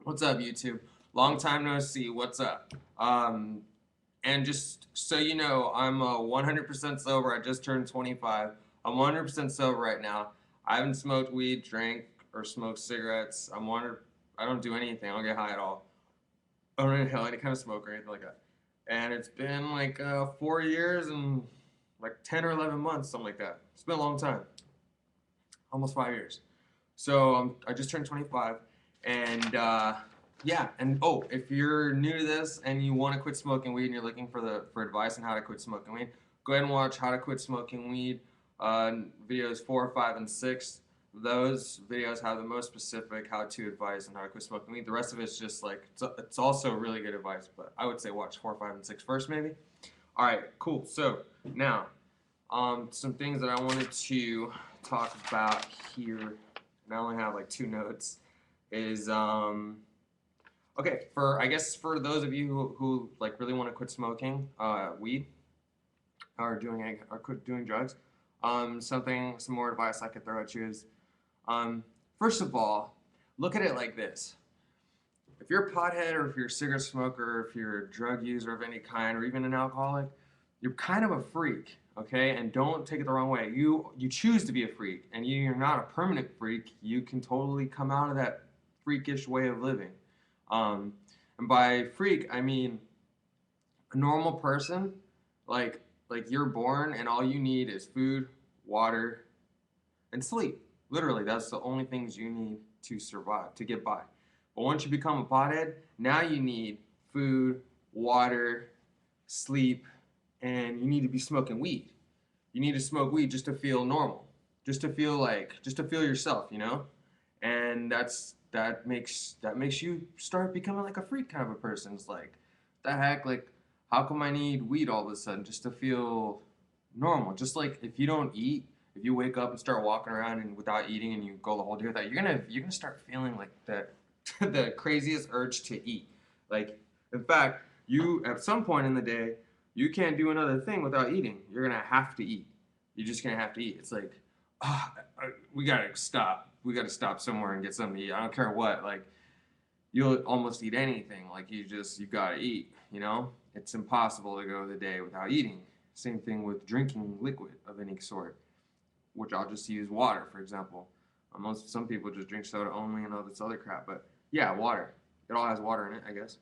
What's up, YouTube? Long time no see. What's up? And just so you know, I'm 100% sober. I just turned 25. I'm 100% sober right now. I haven't smoked weed, drank, or smoked cigarettes. I don't do anything. I don't get high at all. I don't inhale any kind of smoke or anything like that. And it's been like 4 years and like 10 or 11 months, something like that. It's been a long time, almost 5 years. So I just turned 25, and yeah, and oh, if you're new to this and you want to quit smoking weed and you're looking for advice on how to quit smoking weed, go ahead and watch How to Quit Smoking Weed videos 4, 5, and 6. Those videos have the most specific how-to advice on how to quit smoking weed. The rest of it's just like it's also really good advice, but I would say watch 4, 5, and 6 first, maybe. All right, cool. So now, some things that I wanted to talk about here, and I only have like 2 notes, is okay, I guess for those of you who like really want to quit smoking weed or quit doing drugs, some more advice I could throw at you is, first of all, look at it like this. If you're a pothead, or if you're a cigarette smoker, if you're a drug user of any kind, or even an alcoholic, you're kind of a freak, okay? And don't take it the wrong way. You choose to be a freak, and you're not a permanent freak. You can totally come out of that freakish way of living. Um, and by freak, I mean a normal person, like you're born and all you need is food, water, and sleep. Literally, that's the only things you need to survive, to get by. But once you become a pothead, now you need food, water, sleep, and you need to be smoking weed. You need to smoke weed just to feel normal, just to feel yourself, you know? And that makes you start becoming like a freak kind of a person. It's like, the heck, like, how come I need weed all of a sudden just to feel normal? Just like if you don't eat, if you wake up and start walking around and without eating and you go the whole day without, you're gonna start feeling like that the craziest urge to eat. Like, in fact, you at some point in the day, you can't do another thing without eating. You're gonna have to eat. You're just gonna have to eat. It's like, ah, we gotta stop. We gotta stop somewhere and get something to eat. I don't care what. Like, you'll almost eat anything. Like, you gotta eat. You know, it's impossible to go the day without eating. Same thing with drinking liquid of any sort, which I'll just use water for example. Some people just drink soda only and all this other crap, but yeah, water. It all has water in it, I guess.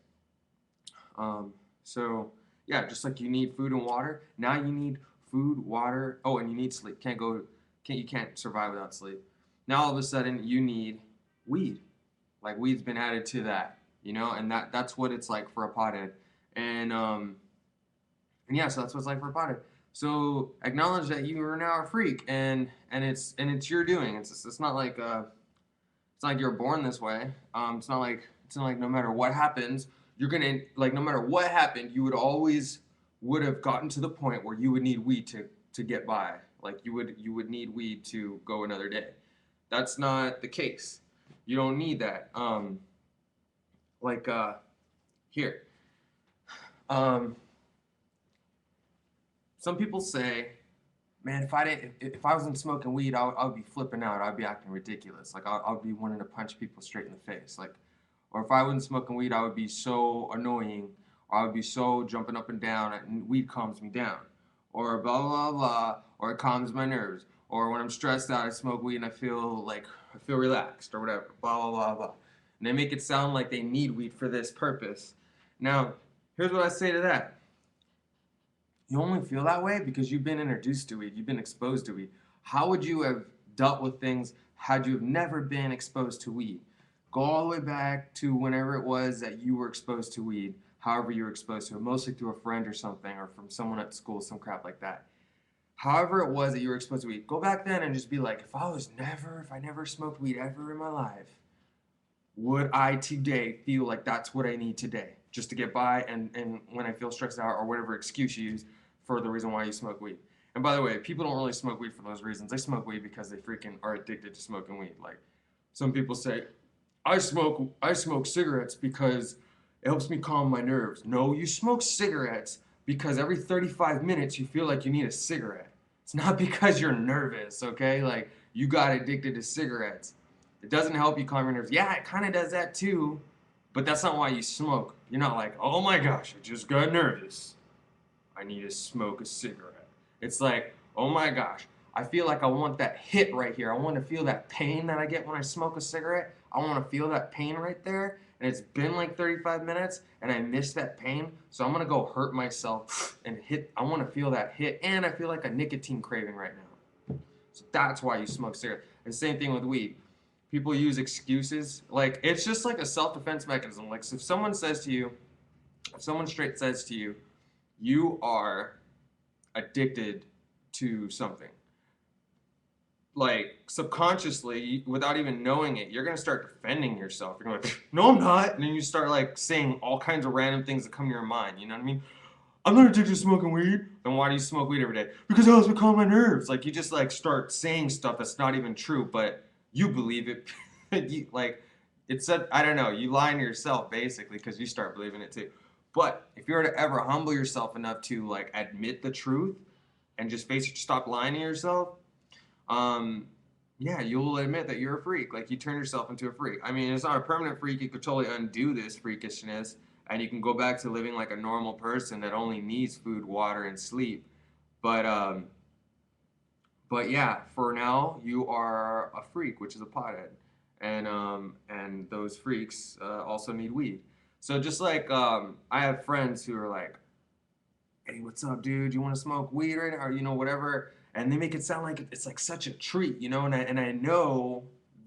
Um, so yeah, just like you need food and water, now you need food, water. Oh, and you need sleep. You can't survive without sleep. Now all of a sudden you need weed. Like, weed's been added to that, you know, and that's what it's like for a pothead. And and yeah, so that's what it's like for a pothead. So acknowledge that you are now a freak, and it's your doing. It's not like you're born this way. It's not like no matter what happens, you're gonna like no matter what happened, would have gotten to the point where you would need weed to get by. Like, you would need weed to go another day. That's not the case. You don't need that. Like here. Um, some people say, man, if I wasn't smoking weed, I would be flipping out. I'd be acting ridiculous. Like, I'd be wanting to punch people straight in the face. Like, or if I wasn't smoking weed, I would be so annoying, or I would be so jumping up and down, and weed calms me down, or blah blah blah, or it calms my nerves, or when I'm stressed out, I smoke weed and I feel relaxed, or whatever. Blah blah blah blah. And they make it sound like they need weed for this purpose. Now, here's what I say to that. You only feel that way because you've been introduced to weed, you've been exposed to weed. How would you have dealt with things had you have never been exposed to weed? Go all the way back to whenever it was that you were exposed to weed, however you were exposed to it, mostly through a friend or something, or from someone at school, some crap like that. However it was that you were exposed to weed, go back then and just be like, if I never smoked weed ever in my life, would I today feel like that's what I need today just to get by, and when I feel stressed out, or whatever excuse you use for the reason why you smoke weed. And by the way, people don't really smoke weed for those reasons. They smoke weed because they freaking are addicted to smoking weed. Like, some people say, I smoke cigarettes because it helps me calm my nerves. No, you smoke cigarettes because every 35 minutes you feel like you need a cigarette. It's not because you're nervous, okay? Like, you got addicted to cigarettes. It doesn't help you calm your nerves. Yeah, it kind of does that too, But that's not why you smoke. You're not like, oh my gosh, I just got nervous. I need to smoke a cigarette. It's like, oh my gosh, I feel like I want that hit right here. I want to feel that pain that I get when I smoke a cigarette. I want to feel that pain right there. And it's been like 35 minutes and I miss that pain. So I'm going to go hurt myself and hit. I want to feel that hit. And I feel like a nicotine craving right now. So that's why you smoke cigarettes. And same thing with weed. People use excuses. Like, it's just like a self-defense mechanism. Like, so if someone says to you, if someone straight says to you, you are addicted to something, like subconsciously, without even knowing it, you're gonna start defending yourself. You're gonna be like, no, I'm not. And then you start like saying all kinds of random things that come to your mind. You know what I mean? I'm not addicted to smoking weed. Then why do you smoke weed every day? Because it helps me calm my nerves. Like you just like start saying stuff that's not even true, but you believe it. Like it's said, I don't know. You lie to yourself basically because you start believing it too. But if you were to ever humble yourself enough to like admit the truth and just basically stop lying to yourself, yeah, you'll admit that you're a freak. Like you turn yourself into a freak. I mean, it's not a permanent freak. You could totally undo this freakishness, and you can go back to living like a normal person that only needs food, water, and sleep. But but yeah, for now you are a freak, which is a pothead, and those freaks also need weed. So just like I have friends who are like, hey, what's up, dude? You want to smoke weed right now? Or, whatever. And they make it sound like it's like such a treat, and I know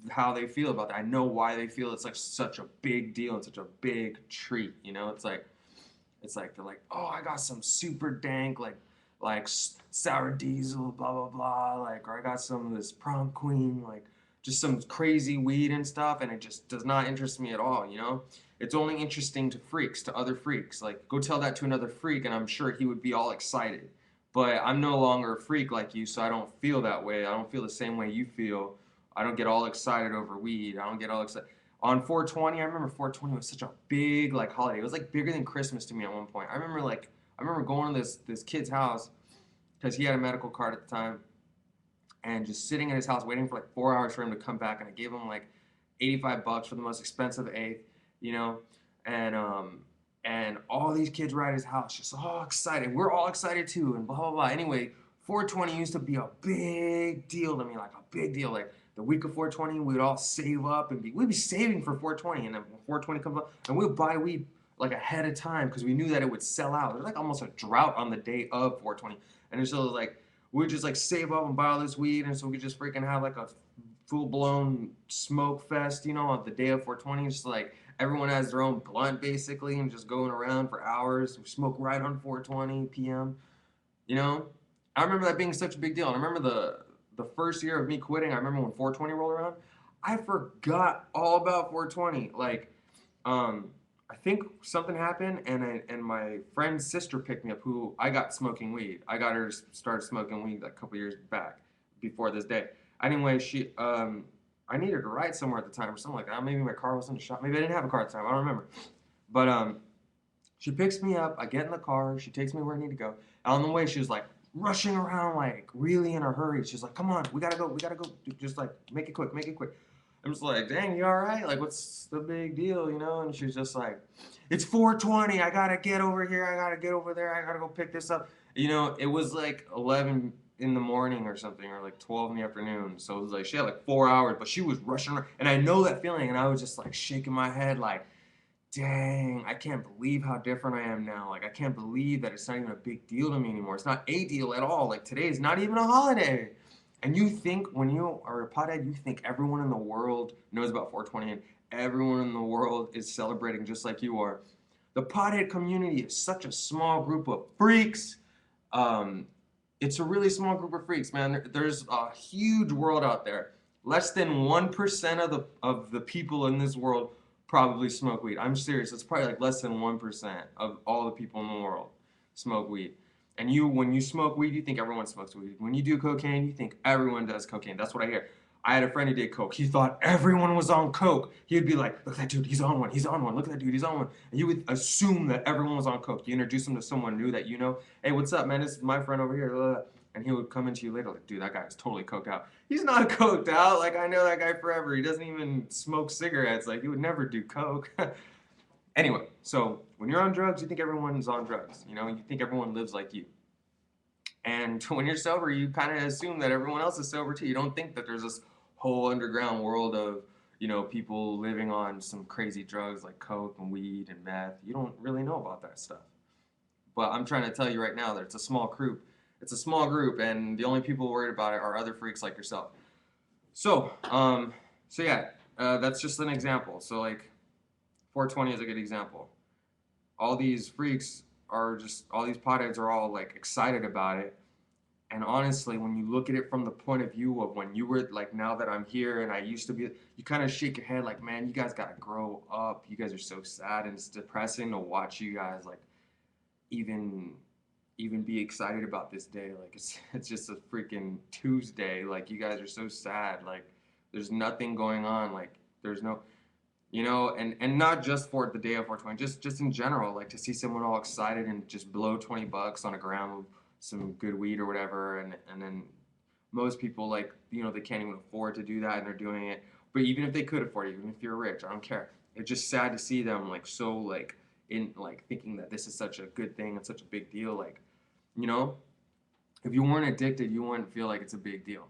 how they feel about that. I know why they feel it's like such a big deal and such a big treat, it's like they're like, oh, I got some super dank like sour diesel, blah blah blah, like, or I got some of this prom queen, like just some crazy weed and stuff, and it just does not interest me at all. It's only interesting to freaks, to other freaks. Like, go tell that to another freak, and I'm sure he would be all excited. But I'm no longer a freak like you, so I don't feel that way. I don't feel the same way you feel. I don't get all excited over weed. I don't get all excited. On 420, I remember 420 was such a big like holiday. It was like bigger than Christmas to me at one point. I remember going to this kid's house because he had a medical card at the time, and just sitting at his house waiting for like 4 hours for him to come back, and I gave him like $85 for the most expensive eighth, you know, and all these kids were at his house just all excited. We're all excited too, and blah blah blah. Anyway, 420 used to be a big deal to me, like a big deal. Like the week of 420, we'd all save up and we'd be saving for 420, and then when 420 comes up, and we'd buy weed like ahead of time because we knew that it would sell out. There's like almost a drought on the day of 420, and so it was like we would just like save up and buy all this weed, and so we could just freaking have like a full blown smoke fest, on the day of 420. Just like everyone has their own blunt basically, and just going around for hours. We smoke right on 420 p.m. You know, I remember that being such a big deal. And I remember the first year of me quitting. I remember when 420 rolled around, I forgot all about 420. Like, I think something happened, and my friend's sister picked me up. Who I got smoking weed. I got her to start smoking weed like a couple years back, before this day. Anyway, I needed to ride somewhere at the time or something like that. Maybe my car was in the shop. Maybe I didn't have a car at the time. I don't remember. But she picks me up. I get in the car. She takes me where I need to go. And on the way, she was like rushing around, like really in a hurry. She's like, "Come on, we gotta go. We gotta go. Just like make it quick. Make it quick." I'm just like, "Dang, you all right? Like, what's the big deal, And she's just like, "It's 420. I gotta get over here. I gotta get over there. I gotta go pick this up." It was like 11 in the morning or something, or like 12 in the afternoon. So it was like she had like 4 hours, but she was rushing around, and I know that feeling, and I was just like shaking my head, like, dang, I can't believe how different I am now. Like, I can't believe that it's not even a big deal to me anymore. It's not a deal at all. Like, today is not even a holiday. And you think when you are a pothead, you think everyone in the world knows about 420, and everyone in the world is celebrating just like you are. The pothead community is such a small group of freaks. It's a really small group of freaks, man. There's a huge world out there. Less than 1% of the people in this world probably smoke weed. I'm serious. It's probably like less than 1% of all the people in the world smoke weed. And when you smoke weed, you think everyone smokes weed. When you do cocaine, you think everyone does cocaine. That's what I hear. I had a friend who did coke. He thought everyone was on coke. He'd be like, "Look at that dude, he's on one. He's on one. Look at that dude, he's on one." And you would assume that everyone was on coke. You introduce him to someone new that you know. "Hey, what's up, man? This is my friend over here." Blah, blah. And he would come into you later like, "Dude, that guy is totally coked out." He's not coked out. Like, I know that guy forever. He doesn't even smoke cigarettes. Like, he would never do coke. Anyway, so when you're on drugs, you think everyone's on drugs. You know, you think everyone lives like you. And when you're sober, you kind of assume that everyone else is sober too. You don't think that there's this whole underground world of, you know, people living on some crazy drugs like coke and weed and meth. You don't really know about that stuff. But I'm trying to tell you right now that it's a small group. It's a small group, and the only people worried about it are other freaks like yourself. So, yeah, that's just an example. So like, 420 is a good example. All these freaks are just all these potheads are all like excited about it. And honestly, when you look at it from the point of view of when you were like, now that I'm here and I used to be, you kind of shake your head like, man, you guys gotta grow up. You guys are so sad, and it's depressing to watch you guys like even be excited about this day. Like it's just a freaking Tuesday. Like you guys are so sad. Like there's nothing going on. Like there's no, you know, and not just for the day of 420, just in general. Like to see someone all excited and just blow $20 on a gram of some good weed or whatever, and then most people, like, you know, they can't even afford to do that and they're doing it. But even if they could afford it, even if you're rich, I don't care. It's just sad to see them like so like in like thinking that this is such a good thing and such a big deal. Like, you know, if you weren't addicted, you wouldn't feel like it's a big deal.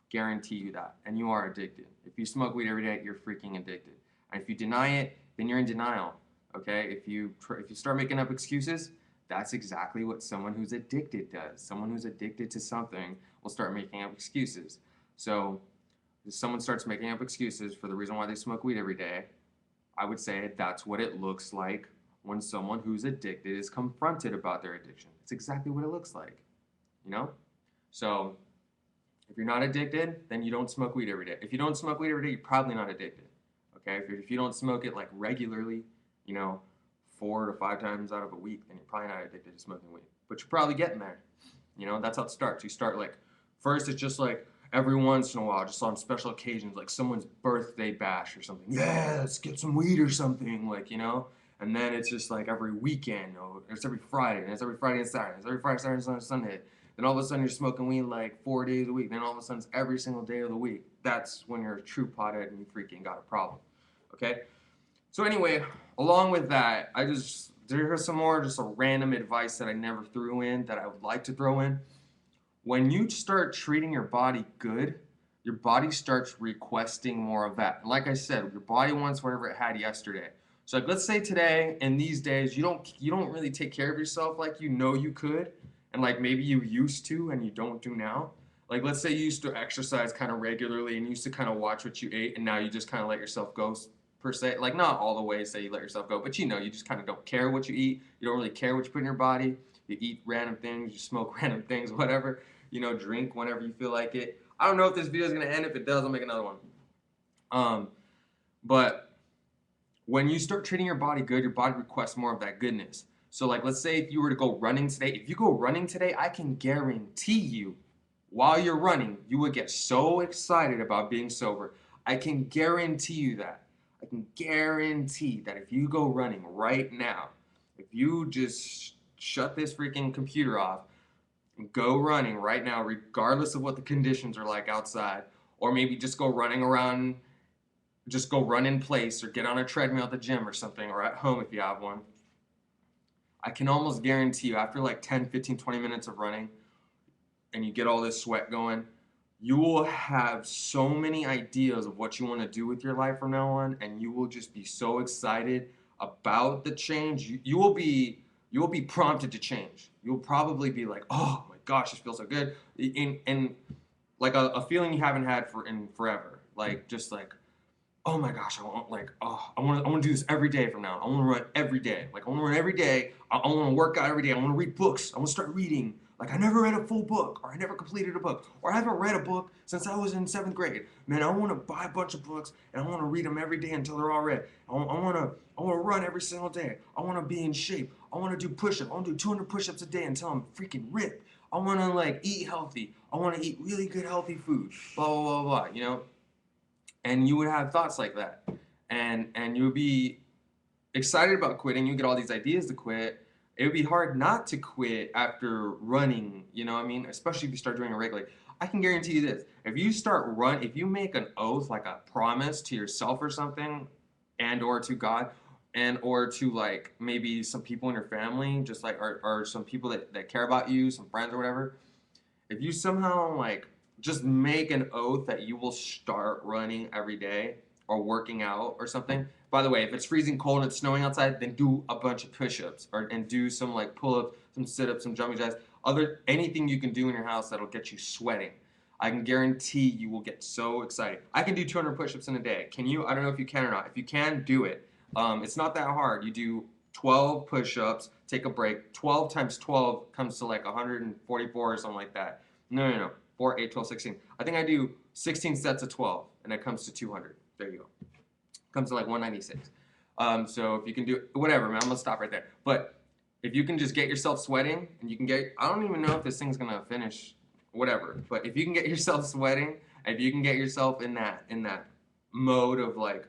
Guarantee you that. And you are addicted. If you smoke weed every day, you're freaking addicted. And if you deny it, then you're in denial. Okay? If you start making up excuses, that's exactly what someone who's addicted does. Someone who's addicted to something will start making up excuses. So if someone starts making up excuses for the reason why they smoke weed every day, I would say that's what it looks like when someone who's addicted is confronted about their addiction. It's exactly what it looks like, you know? So if you're not addicted, then you don't smoke weed every day. If you don't smoke weed every day, you're probably not addicted. Okay? If you don't smoke it like regularly, you know, 4 to 5 times out of a week, then you're probably not addicted to smoking weed. But you're probably getting there. You know, that's how it starts. You start like, first it's just like every once in a while, just on special occasions, like someone's birthday bash or something. Yeah, let's get some weed or something, like, you know? And then it's just like every weekend, or it's every Friday, and it's every Friday and Saturday, it's every Friday, Saturday, Sunday, Sunday. Then all of a sudden you're smoking weed like 4 days a week. Then all of a sudden it's every single day of the week. That's when you're a true pothead and you freaking got a problem. Okay? So anyway, along with that, there's some more just a random advice that I never threw in that I would like to throw in. When you start treating your body good, your body starts requesting more of that. And like I said, your body wants whatever it had yesterday. So like, let's say today and these days you don't really take care of yourself like you know you could, and like maybe you used to and you don't do now. Like let's say you used to exercise kind of regularly and you used to kind of watch what you ate, and now you just kind of let yourself go per se. Like not all the way say you let yourself go, but you know, you just kind of don't care what you eat. You don't really care what you put in your body. You eat random things, you smoke random things, whatever. You know, drink whenever you feel like it. I don't know if this video is gonna end. If it does, I'll make another one. But when you start treating your body good, your body requests more of that goodness. So like, let's say if you were to go running today, if you go running today, I can guarantee you, while you're running, you would get so excited about being sober. I can guarantee you that. I can guarantee that if you go running right now, if you just shut this freaking computer off and go running right now, regardless of what the conditions are like outside, or maybe just go running around, just go run in place or get on a treadmill at the gym or something, or at home if you have one. I can almost guarantee you after like 10, 15, 20 minutes of running and you get all this sweat going, you will have so many ideas of what you want to do with your life from now on, and you will just be so excited about the change. You will be prompted to change. You'll probably be like, oh my gosh, this feels so good. And like a feeling you haven't had in forever. Like just like, oh my gosh, I want to do this every day from now. I want to run every day. Like I want to run every day. I want to work out every day. I want to read books. I want to start reading. Like I never read a full book, or I never completed a book, or I haven't read a book since I was in 7th grade. Man, I want to buy a bunch of books and I want to read them every day until they're all read. I want to run every single day. I want to be in shape. I want to do push-ups. I want to do 200 push-ups a day until I'm freaking ripped. I want to like eat healthy. I want to eat really good healthy food. Blah blah blah blah. You know. And you would have thoughts like that, and you would be excited about quitting. You get all these ideas to quit. It would be hard not to quit after running, you know what I mean? Especially if you start doing it regularly. I can guarantee you this: if you make an oath, like a promise to yourself or something, and or to God, and or to like maybe some people in your family, just like or some people that care about you, some friends or whatever, if you somehow like just make an oath that you will start running every day or working out or something. By the way, if it's freezing cold and it's snowing outside, then do a bunch of push-ups or and do some like pull-ups, some sit-ups, some jumping jacks, other anything you can do in your house that'll get you sweating. I can guarantee you will get so excited. I can do 200 push-ups in a day. Can you? I don't know if you can or not. If you can, do it. It's not that hard. You do 12 push-ups, take a break. 12 times 12 comes to like 144 or something like that. No. 4, 8, 12, 16. I think I do 16 sets of 12, and it comes to 200. There you go. Comes to like 196. So if you can do whatever, man, I'm gonna stop right there. But if you can just get yourself sweating, and you can get, I don't even know if this thing's gonna finish, whatever. But if you can get yourself sweating, if you can get yourself in that mode of like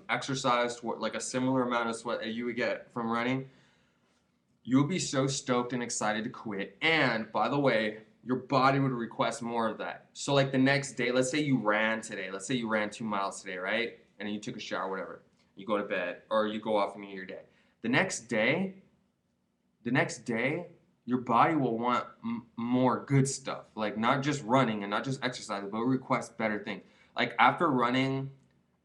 exercise, like a similar amount of sweat that you would get from running, you'll be so stoked and excited to quit. And by the way, your body would request more of that. So like the next day, let's say you ran today. Let's say you ran 2 miles today, right? And then you took a shower, whatever. You go to bed or you go off and eat your day. The next day, your body will want more good stuff. Like not just running and not just exercising, but request better things. Like after running,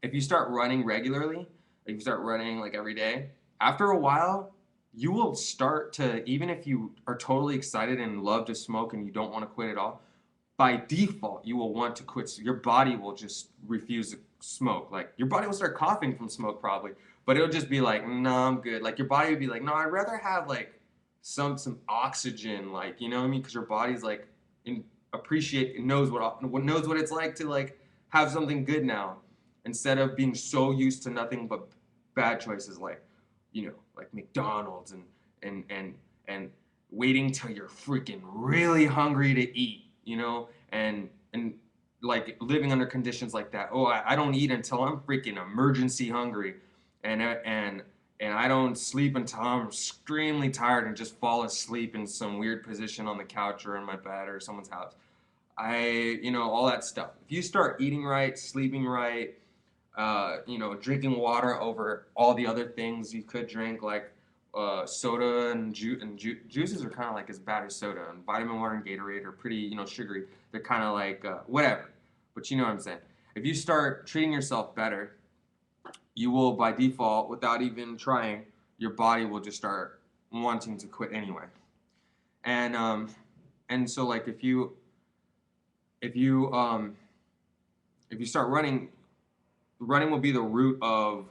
if you start running regularly, if you start running like every day, after a while, you will start to, even if you are totally excited and love to smoke and you don't want to quit at all, by default, you will want to quit. So your body will just refuse to smoke. Like your body will start coughing from smoke probably, but it'll just be like, no, I'm good. Like your body would be like, no, I'd rather have like some oxygen, like, you know what I mean? Because your body's like knows what it's like to like have something good now, instead of being so used to nothing but bad choices, like, you know, like McDonald's and waiting till you're freaking really hungry to eat, you know, and like living under conditions like that. Oh, I don't eat until I'm freaking emergency hungry, and I don't sleep until I'm extremely tired and just fall asleep in some weird position on the couch or in my bed or someone's house. All that stuff. If you start eating right, sleeping right, drinking water over all the other things you could drink, like soda and juices are kind of like as bad as soda, and vitamin water and Gatorade are pretty, sugary. They're kind of like whatever, but you know what I'm saying. If you start treating yourself better, you will by default, without even trying, your body will just start wanting to quit anyway. And so like if you start running, running will be the root of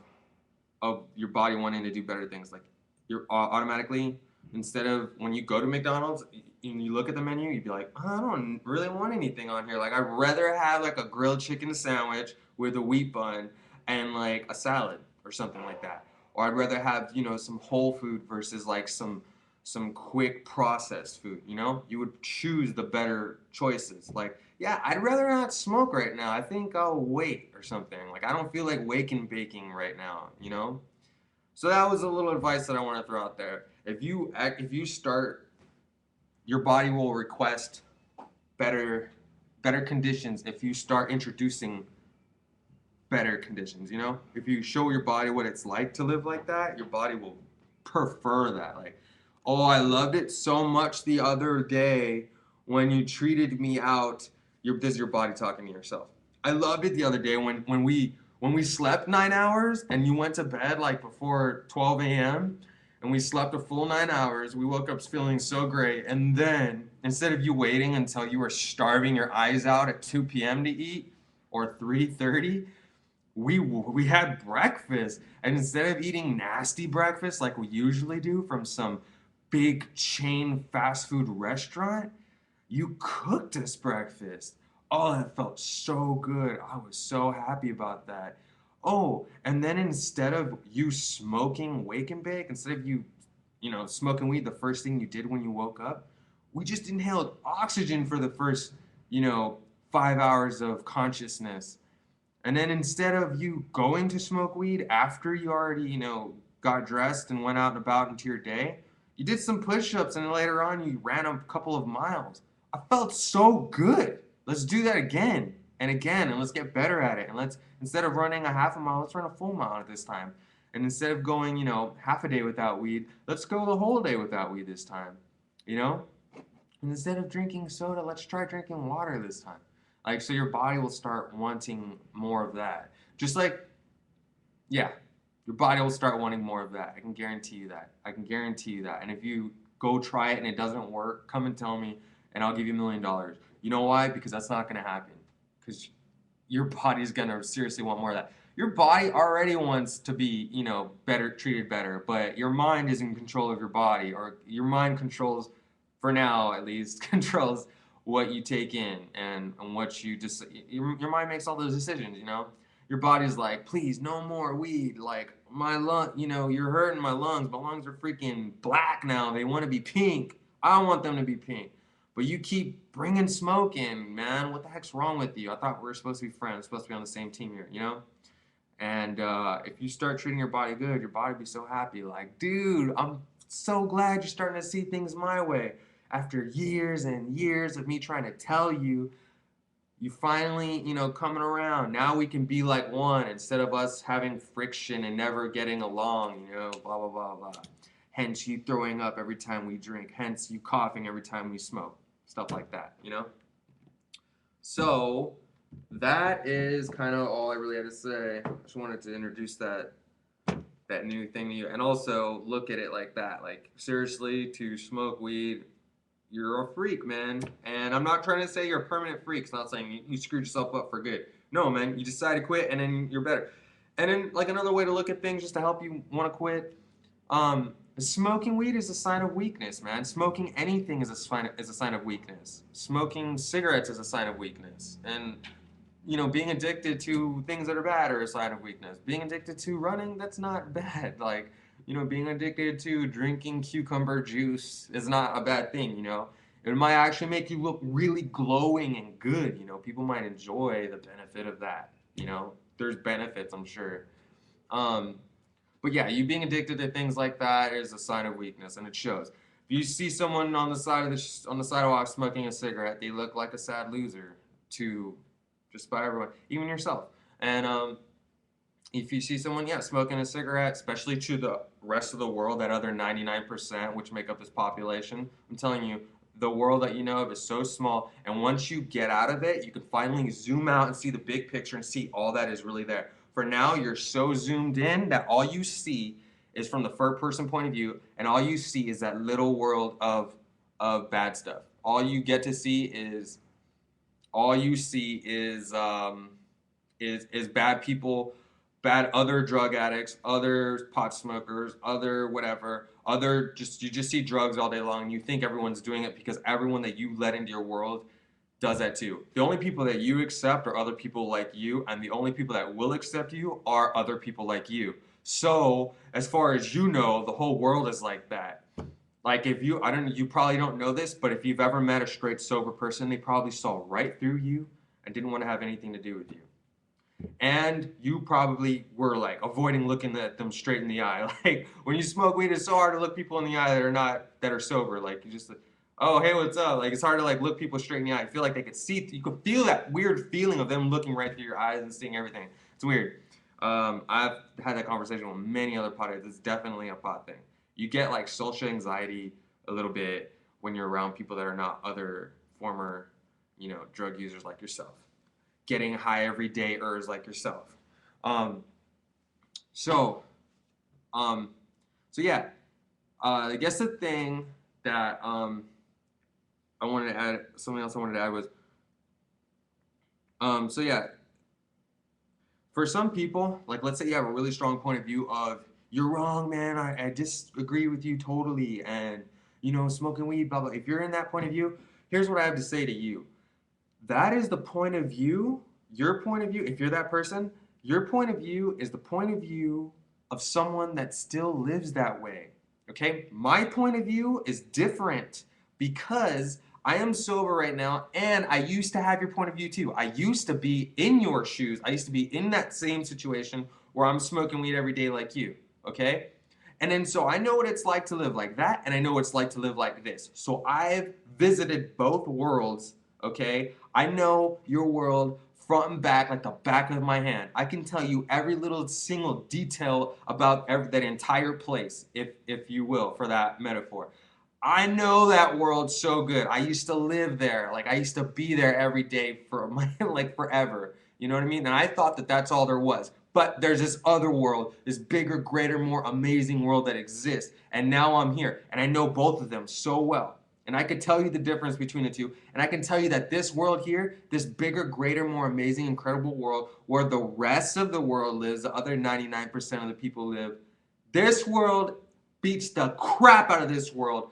your body wanting to do better things. Like you're automatically, instead of when you go to McDonald's and you look at the menu, you'd be like, oh, I don't really want anything on here. Like I'd rather have like a grilled chicken sandwich with a wheat bun and like a salad or something like that. Or I'd rather have, some whole food versus like some quick processed food, You would choose the better choices. Like, yeah, I'd rather not smoke right now. I think I'll wait or something. Like I don't feel like wake and baking right now. So that was a little advice that I want to throw out there. If you start, your body will request better conditions if you start introducing better conditions. If you show your body what it's like to live like that, your body will prefer that. Like, oh, I loved it so much the other day when you treated me out. This is your body talking to yourself. I loved it the other day when we slept 9 hours and you went to bed like before 12 a.m. and we slept a full 9 hours. We woke up feeling so great. And then instead of you waiting until you were starving your eyes out at 2 p.m. to eat or 3:30, we had breakfast. And instead of eating nasty breakfast like we usually do from some big chain fast food restaurant, you cooked us breakfast. Oh, that felt so good. I was so happy about that. Oh, and then instead of you smoking wake and bake, instead of you, smoking weed the first thing you did when you woke up, we just inhaled oxygen for the first, 5 hours of consciousness. And then instead of you going to smoke weed after you already, got dressed and went out and about into your day, you did some push-ups and then later on you ran a couple of miles. I felt so good. Let's do that again and again, and let's get better at it. And let's, instead of running a half a mile, let's run a full mile at this time. And instead of going, you know, half a day without weed, let's go the whole day without weed this time, you know? And instead of drinking soda, let's try drinking water this time. Like, so your body will start wanting more of that. Just like, yeah, your body will start wanting more of that. I can guarantee you that. I can guarantee you that. And if you go try it and it doesn't work, come and tell me, and I'll give you $1,000,000. You know why? Because that's not going to happen. Because your body's going to seriously want more of that. Your body already wants to be, you know, better treated better, but your mind is in control of your body, or your mind controls, for now at least, controls what you take in and what you just, your mind makes all those decisions, you know? Your body's like, please, no more weed. Like, my lung, you know, you're hurting my lungs. My lungs are freaking black now. They want to be pink. I want them to be pink. But you keep bringing smoke in, man. What the heck's wrong with you? I thought we were supposed to be friends, supposed to be on the same team here, you know? And if you start treating your body good, your body will be so happy. Like, dude, I'm so glad you're starting to see things my way. After years and years of me trying to tell you, you finally, you know, coming around. Now we can be like one instead of us having friction and never getting along, you know, blah, blah, blah, blah. Hence you throwing up every time we drink. Hence you coughing every time we smoke. Stuff like that, you know? So that is kind of all I really had to say. I just wanted to introduce that new thing to you, and also look at it like that. Like, seriously, to smoke weed, you're a freak, man. And I'm not trying to say you're a permanent freak. It's not saying you screwed yourself up for good. No, man, you decide to quit and then you're better. And then, like, another way to look at things just to help you want to quit, smoking weed is a sign of weakness, man. Smoking anything is a sign of weakness. Smoking cigarettes is a sign of weakness. And, you know, being addicted to things that are bad are a sign of weakness. Being addicted to running, that's not bad. Like, you know, being addicted to drinking cucumber juice is not a bad thing, you know. It might actually make you look really glowing and good, you know. People might enjoy the benefit of that, you know. There's benefits, I'm sure. Um, but yeah, you being addicted to things like that is a sign of weakness, and it shows. If you see someone on the side of on the sidewalk smoking a cigarette, they look like a sad loser to just about everyone, even yourself. And if you see someone, yeah, smoking a cigarette, especially to the rest of the world, that other 99%, which make up this population, I'm telling you, the world that you know of is so small. And once you get out of it, you can finally zoom out and see the big picture and see all that is really there. For now, you're so zoomed in that all you see is from the third person point of view, and all you see is that little world of bad stuff. All you see is bad people, bad other drug addicts, other pot smokers, other whatever, you just see drugs all day long, and you think everyone's doing it because everyone that you let into your world does that too. The only people that you accept are other people like you, and the only people that will accept you are other people like you. So, as far as you know, the whole world is like that. Like, if you, I don't know, you probably don't know this, but if you've ever met a straight sober person, they probably saw right through you and didn't want to have anything to do with you. And you probably were like avoiding looking at them straight in the eye. Like, when you smoke weed, it's so hard to look people in the eye that are sober. Like, you just, oh, hey, what's up? Like, it's hard to like look people straight in the eye. I feel like they could see, you could feel that weird feeling of them looking right through your eyes and seeing everything. It's weird. I've had that conversation with many other potheads. It's definitely a pot thing. You get like social anxiety a little bit when you're around people that are not other former, you know, drug users like yourself. Getting high every day-ers like yourself. So yeah, I guess the thing that I wanted to add, something else I wanted to add was, so yeah, for some people, like let's say you have a really strong point of view of, you're wrong, man, I disagree with you totally, and, you know, smoking weed, blah, blah. If you're in that point of view, here's what I have to say to you. That is the point of view, your point of view, if you're that person, your point of view is the point of view of someone that still lives that way, okay? My point of view is different because I am sober right now, and I used to have your point of view too. I used to be in your shoes. I used to be in that same situation where I'm smoking weed every day like you, okay? And then so I know what it's like to live like that, and I know what it's like to live like this. So I've visited both worlds, okay? I know your world front and back like the back of my hand. I can tell you every little single detail about that entire place, if you will, for that metaphor. I know that world so good. I used to live there. Like I used to be there every day for my like forever. You know what I mean? And I thought that that's all there was. But there's this other world, this bigger, greater, more amazing world that exists. And now I'm here. And I know both of them so well. And I could tell you the difference between the two. And I can tell you that this world here, this bigger, greater, more amazing, incredible world where the rest of the world lives, the other 99% of the people live, this world beats the crap out of this world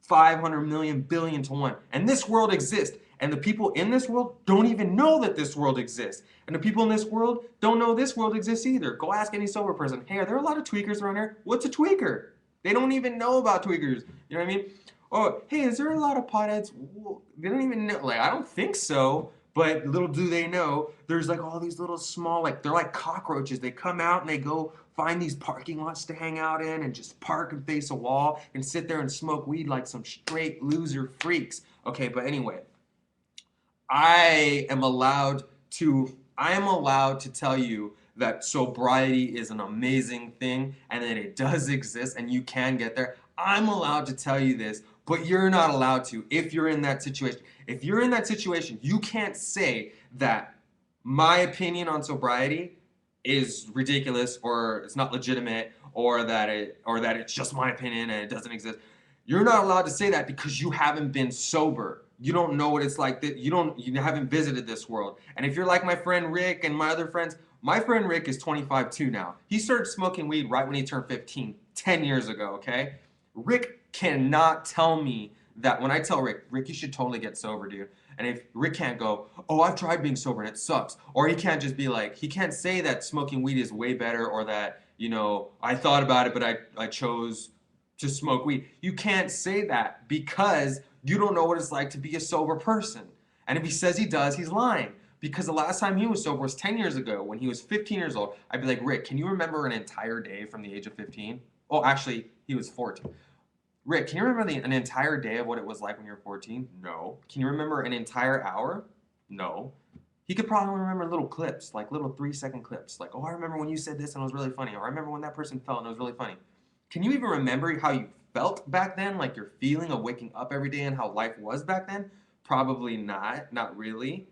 500 million billion to 1. And this world exists. And the people in this world don't even know that this world exists. And the people in this world don't know this world exists either. Go ask any sober person, hey, are there a lot of tweakers around here? What's a tweaker? They don't even know about tweakers. You know what I mean? Oh, hey, is there a lot of potheads? Well, they don't even know. Like, I don't think so. But little do they know, there's like all these little small, like, they're like cockroaches. They come out and they go find these parking lots to hang out in and just park and face a wall and sit there and smoke weed like some straight loser freaks. Okay, but anyway, I am allowed to tell you that sobriety is an amazing thing and that it does exist and you can get there. I'm allowed to tell you this, but you're not allowed to if you're in that situation. If you're in that situation, you can't say that my opinion on sobriety is ridiculous or it's not legitimate or that it's just my opinion and it doesn't exist. You're not allowed to say that because you haven't been sober. You don't know what it's like. You haven't visited this world. And if you're like my friend Rick and my other friends, my friend Rick is 25 too now. He started smoking weed right when he turned 15, 10 years ago, okay? Rick cannot tell me that when I tell Rick, you should totally get sober, dude. And if Rick can't go, oh, I've tried being sober and it sucks. Or he can't just be like, he can't say that smoking weed is way better or that, you know, I thought about it, but I chose to smoke weed. You can't say that because you don't know what it's like to be a sober person. And if he says he does, he's lying. Because the last time he was sober was 10 years ago when he was 15 years old. I'd be like, Rick, can you remember an entire day from the age of 15? Oh, actually, he was 14. Rick, can you remember an entire day of what it was like when you were 14? No. Can you remember an entire hour? No. He could probably remember little clips, like little 3-second clips. Like, oh, I remember when you said this and it was really funny. Or I remember when that person fell and it was really funny. Can you even remember how you felt back then? Like your feeling of waking up every day and how life was back then? Probably not. Not really.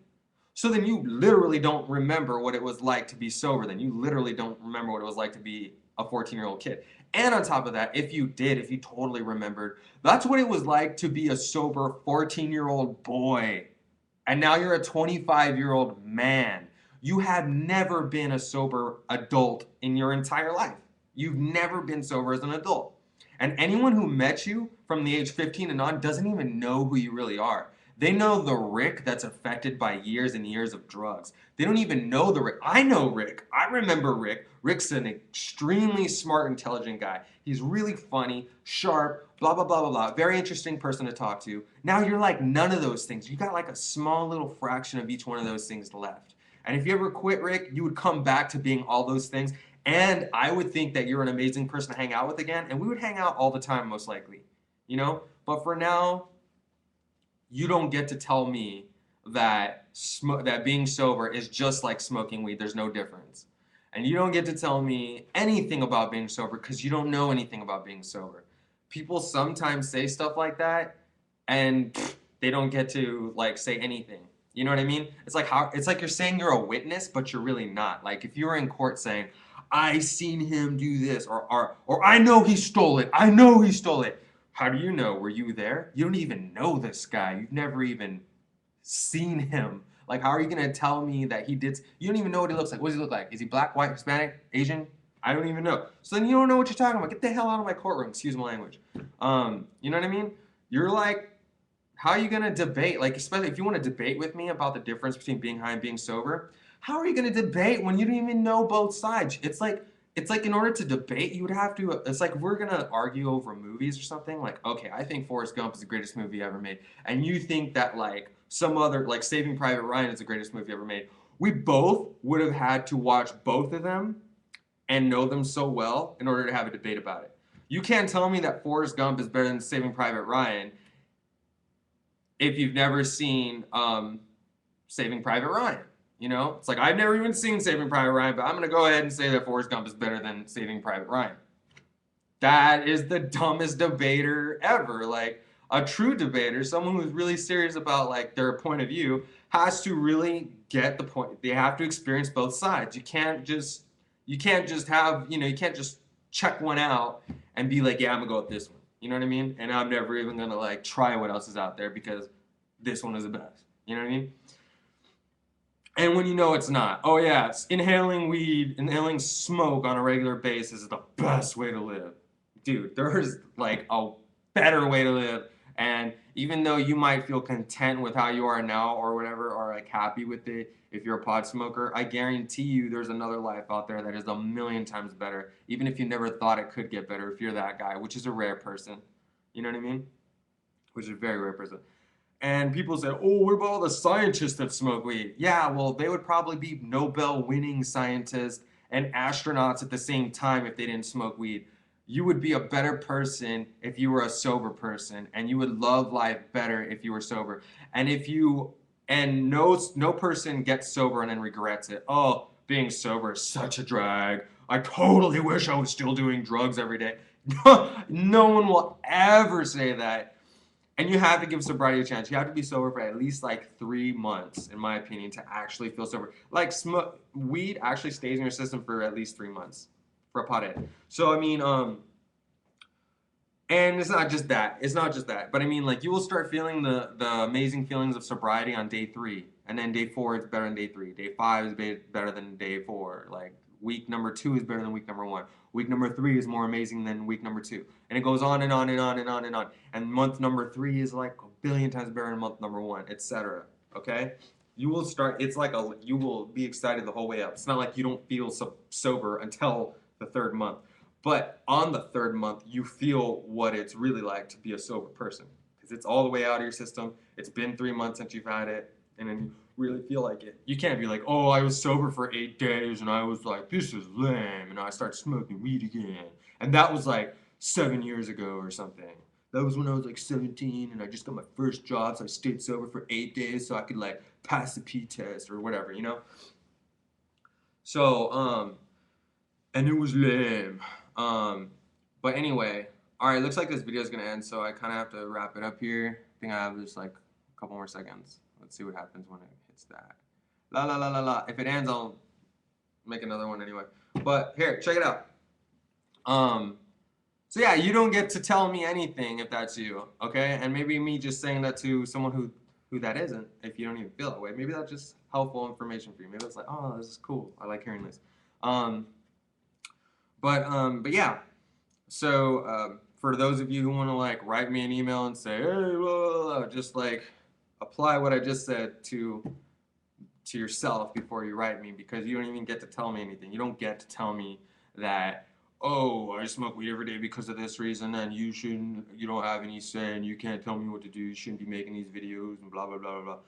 So then you literally don't remember what it was like to be sober. Then you literally don't remember what it was like to be a 14-year-old kid. And on top of that, if you totally remembered, that's what it was like to be a sober 14-year-old boy. And now you're a 25-year-old man. You have never been a sober adult in your entire life. You've never been sober as an adult. And anyone who met you from the age 15 and on doesn't even know who you really are. They know the Rick that's affected by years and years of drugs. They don't even know the Rick. I know Rick. I remember Rick. Rick's an extremely smart, intelligent guy. He's really funny, sharp, blah, blah, blah, blah, blah. Very interesting person to talk to. Now you're like none of those things. You got like a small little fraction of each one of those things left. And if you ever quit, Rick, you would come back to being all those things. And I would think that you're an amazing person to hang out with again. And we would hang out all the time, most likely. You know? But for now, you don't get to tell me that that being sober is just like smoking weed. There's no difference. And you don't get to tell me anything about being sober because you don't know anything about being sober. People sometimes say stuff like that and they don't get to like say anything. You know what I mean? It's like you're saying you're a witness, but you're really not. Like if you were in court saying, I seen him do this or I know he stole it. I know he stole it. How do you know? Were you there? You don't even know this guy. You've never even seen him. Like, how are you going to tell me that he did? You don't even know what he looks like. What does he look like? Is he black, white, Hispanic, Asian? I don't even know. So then you don't know what you're talking about. Get the hell out of my courtroom. Excuse my language. You know what I mean? You're like, how are you going to debate? Like, especially if you want to debate with me about the difference between being high and being sober, how are you going to debate when you don't even know both sides? It's like in order to debate, you would have to, it's like if we're going to argue over movies or something, like, okay, I think Forrest Gump is the greatest movie ever made. And you think that like some other, like Saving Private Ryan is the greatest movie ever made. We both would have had to watch both of them and know them so well in order to have a debate about it. You can't tell me that Forrest Gump is better than Saving Private Ryan if you've never seen Saving Private Ryan. You know, it's like I've never even seen Saving Private Ryan, but I'm gonna go ahead and say that Forrest Gump is better than Saving Private Ryan. That is the dumbest debater ever. Like a true debater, someone who's really serious about like their point of view, has to really get the point. They have to experience both sides. You can't just have, you know, you can't just check one out and be like, yeah, I'm gonna go with this one. You know what I mean? And I'm never even gonna like try what else is out there because this one is the best. You know what I mean? And when you know it's not, oh yeah, it's inhaling weed, inhaling smoke on a regular basis is the best way to live. Dude, there's like a better way to live. And even though you might feel content with how you are now or whatever, or like happy with it, if you're a pot smoker, I guarantee you there's another life out there that is a million times better, even if you never thought it could get better if you're that guy, which is a rare person. You know what I mean? Which is a very rare person. And people say, oh, what about all the scientists that smoke weed? Yeah, well, they would probably be Nobel winning scientists and astronauts at the same time if they didn't smoke weed. You would be a better person if you were a sober person, and you would love life better if you were sober. And if you, and no person gets sober and then regrets it. Oh, being sober is such a drag. I totally wish I was still doing drugs every day. No one will ever say that. And you have to give sobriety a chance. You have to be sober for at least like 3 months, in my opinion, to actually feel sober. Like weed actually stays in your system for at least 3 months for a pothead. So I mean, and it's not just that. It's not just that. But I mean, like you will start feeling the amazing feelings of sobriety on day 3, and then day 4 is better than day 3. Day 5 is better than day 4. Like week number 2 is better than week number 1. Week number 3 is more amazing than week number 2, and it goes on and on and on and on and on. And month number 3 is like a billion times better than month number 1, etc. Okay, you will start. It's like you will be excited the whole way up. It's not like you don't feel sober until the 3rd month, but on the 3rd month you feel what it's really like to be a sober person because it's all the way out of your system. It's been 3 months since you've had it, and then you really feel like it. You can't be like, oh, I was sober for 8 days and I was like, this is lame, and I started smoking weed again. And that was like 7 years ago or something. That was when I was like 17 and I just got my first job, so I stayed sober for 8 days so I could like pass the P test or whatever, you know? So, and it was lame. But anyway, all right, looks like this video is gonna end, so I kind of have to wrap it up here. I think I have just like a couple more seconds. Let's see what happens when it hits that. La la la la la. If it ends, I'll make another one anyway. But here, check it out. So yeah, you don't get to tell me anything if that's you, okay? And maybe me just saying that to someone who that isn't, if you don't even feel that way, maybe that's just helpful information for you. Maybe it's like, oh, this is cool. I like hearing this. But yeah. So for those of you who want to like write me an email and say, hey, blah, blah, blah, just like apply what I just said to yourself before you write me, because you don't even get to tell me anything. You don't get to tell me that, oh, I smoke weed every day because of this reason, and you don't have any say, and you can't tell me what to do. You shouldn't be making these videos and blah blah blah blah blah.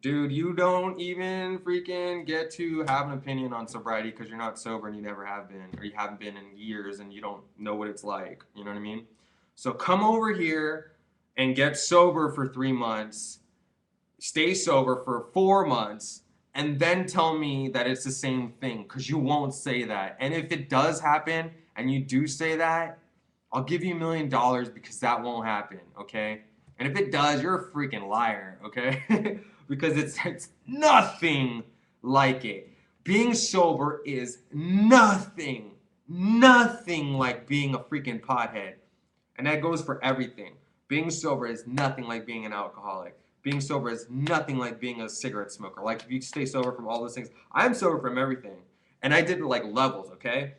Dude, you don't even freaking get to have an opinion on sobriety because you're not sober and you never have been, or you haven't been in years and you don't know what it's like. You know what I mean? So come over here and get sober for 3 months, stay sober for 4 months, and then tell me that it's the same thing, because you won't say that. And if it does happen and you do say that, I'll give you $1 million because that won't happen, okay? And if it does, you're a freaking liar, okay? Because it's nothing like it. Being sober is nothing like being a freaking pothead. And that goes for everything. Being sober is nothing like being an alcoholic. Being sober is nothing like being a cigarette smoker. Like if you stay sober from all those things, I'm sober from everything. And I did like levels, okay?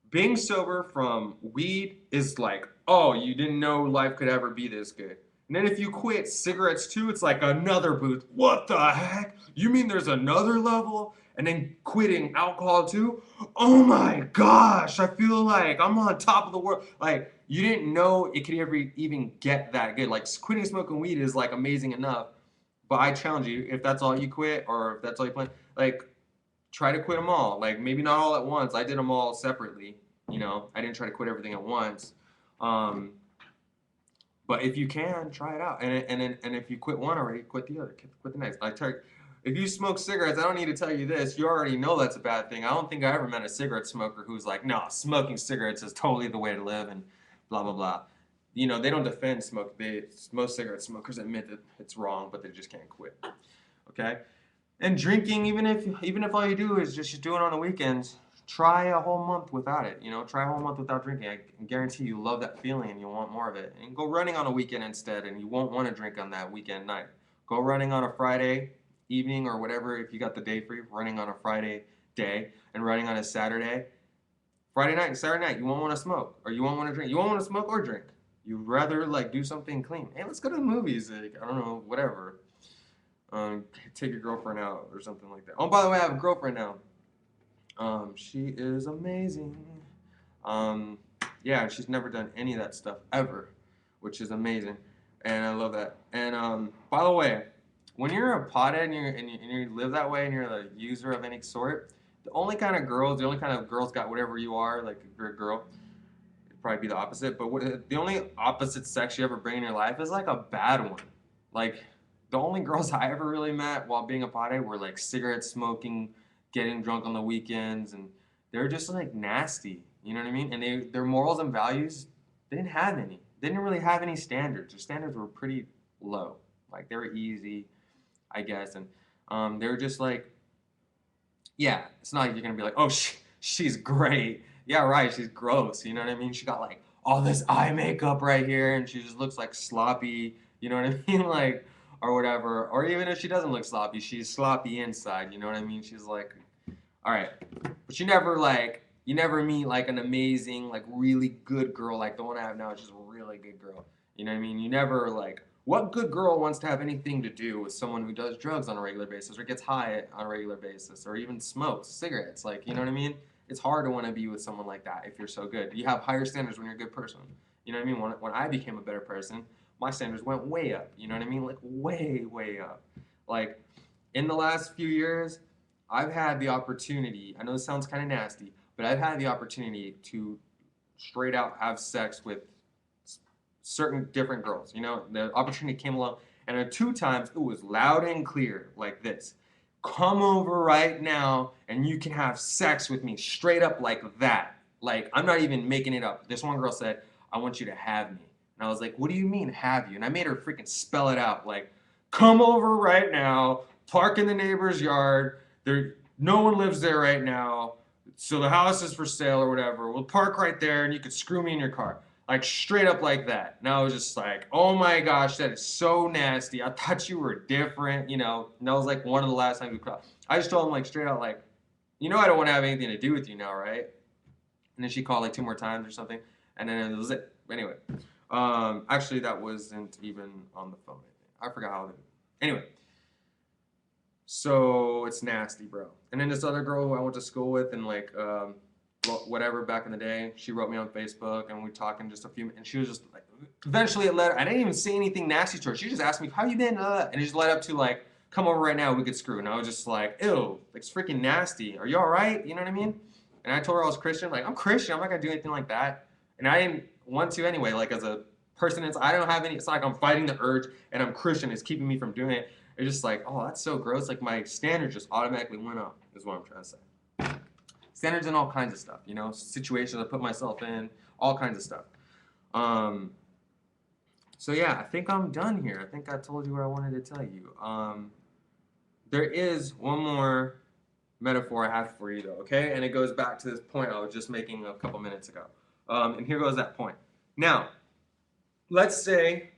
Being sober from weed is like, oh, you didn't know life could ever be this good. And then if you quit cigarettes too, it's like another boost. What the heck? You mean there's another level? And then quitting alcohol too? Oh my gosh, I feel like I'm on top of the world. Like, you didn't know it could ever even get that good. Like, quitting smoking weed is like amazing enough. But I challenge you, if that's all you quit, or if that's all you plan, like, try to quit them all. Like, maybe not all at once. I did them all separately. You know, I didn't try to quit everything at once. But if you can, try it out. And if you quit one already, quit the other. Quit the next. If you smoke cigarettes, I don't need to tell you this. You already know that's a bad thing. I don't think I ever met a cigarette smoker who's like, no, smoking cigarettes is totally the way to live and blah, blah, blah. You know, they don't defend smoke. Most cigarette smokers admit that it's wrong, but they just can't quit. Okay? And drinking, even if all you do is just do it on the weekends, try a whole month without it. You know, try a whole month without drinking. I can guarantee you love that feeling and you want more of it. And go running on a weekend instead, and you won't want to drink on that weekend night. Go running on a Friday evening or whatever if you got the day free. Running on a Friday day and running on a Saturday. Friday night and Saturday night, you won't want to smoke or you won't want to drink. You won't want to smoke or drink. You'd rather like do something clean. Hey, let's go to the movies. Like, I don't know, whatever. Take your girlfriend out or something like that. Oh, by the way, I have a girlfriend now. She is amazing. Yeah, she's never done any of that stuff ever, which is amazing, and I love that. And by the way, when you're a pothead and you live that way and you're a user of any sort, the only kind of girls got whatever you are, like if you're a girl, it'd probably be the opposite. But the only opposite sex you ever bring in your life is like a bad one, like. The only girls I ever really met while being a pothead were like cigarette smoking, getting drunk on the weekends, and they're just like nasty. You know what I mean? And their morals and values, they didn't have any. They didn't really have any standards. Their standards were pretty low. Like they were easy, I guess, and they were just like, yeah. It's not like you're gonna be like, oh, she's great. Yeah, right. She's gross. You know what I mean? She got like all this eye makeup right here, and she just looks like sloppy. You know what I mean? Like. Or whatever, or even if she doesn't look sloppy, she's sloppy inside, you know what I mean? She's like, all right, but you never meet like an amazing, like really good girl like the one I have now is just a really good girl, you know what I mean? You never like, what good girl wants to have anything to do with someone who does drugs on a regular basis or gets high on a regular basis or even smokes cigarettes, like, you know what I mean? It's hard to want to be with someone like that if you're so good. You have higher standards when you're a good person, you know what I mean? When I became a better person, my standards went way up. You know what I mean? Like way, way up. Like in the last few years, I've had the opportunity, I know this sounds kind of nasty, but I've had the opportunity to straight out have sex with certain different girls. You know, the opportunity came along, and at 2 times it was loud and clear like this. Come over right now and you can have sex with me straight up like that. Like, I'm not even making it up. This one girl said, I want you to have me. And I was like, what do you mean have you? And I made her freaking spell it out. Like, come over right now, park in the neighbor's yard. No one lives there right now. So the house is for sale or whatever. We'll park right there and you could screw me in your car. Like straight up like that. And I was just like, oh my gosh, that is so nasty. I thought you were different, you know. And that was like one of the last times we cried. I just told him like straight out like, you know I don't want to have anything to do with you now, right? And then she called like 2 more times or something. And then it was it. Anyway. Actually, that wasn't even on the phone. I forgot how to. Anyway, so it's nasty, bro. And then this other girl who I went to school with, and like, whatever back in the day, she wrote me on Facebook, and we talking just a few minutes. And she was just like, eventually it led. I didn't even say anything nasty to her. She just asked me, "How you been?" And it just led up to like, "Come over right now, we could screw." And I was just like, "Ew, like it's freaking nasty. Are you all right?" You know what I mean? And I told her I was Christian. Like, I'm Christian. I'm not gonna do anything like that. And I didn't want to anyway. Like as a person, I don't have any. It's like I'm fighting the urge, and I'm Christian. It's keeping me from doing it. It's just like, oh, that's so gross. Like my standards just automatically went up. Is what I'm trying to say. Standards in all kinds of stuff. You know, situations I put myself in, all kinds of stuff. So yeah, I think I'm done here. I think I told you what I wanted to tell you. There is one more metaphor I have for you though, okay? And it goes back to this point I was just making a couple minutes ago. And here goes that point. Now, let's say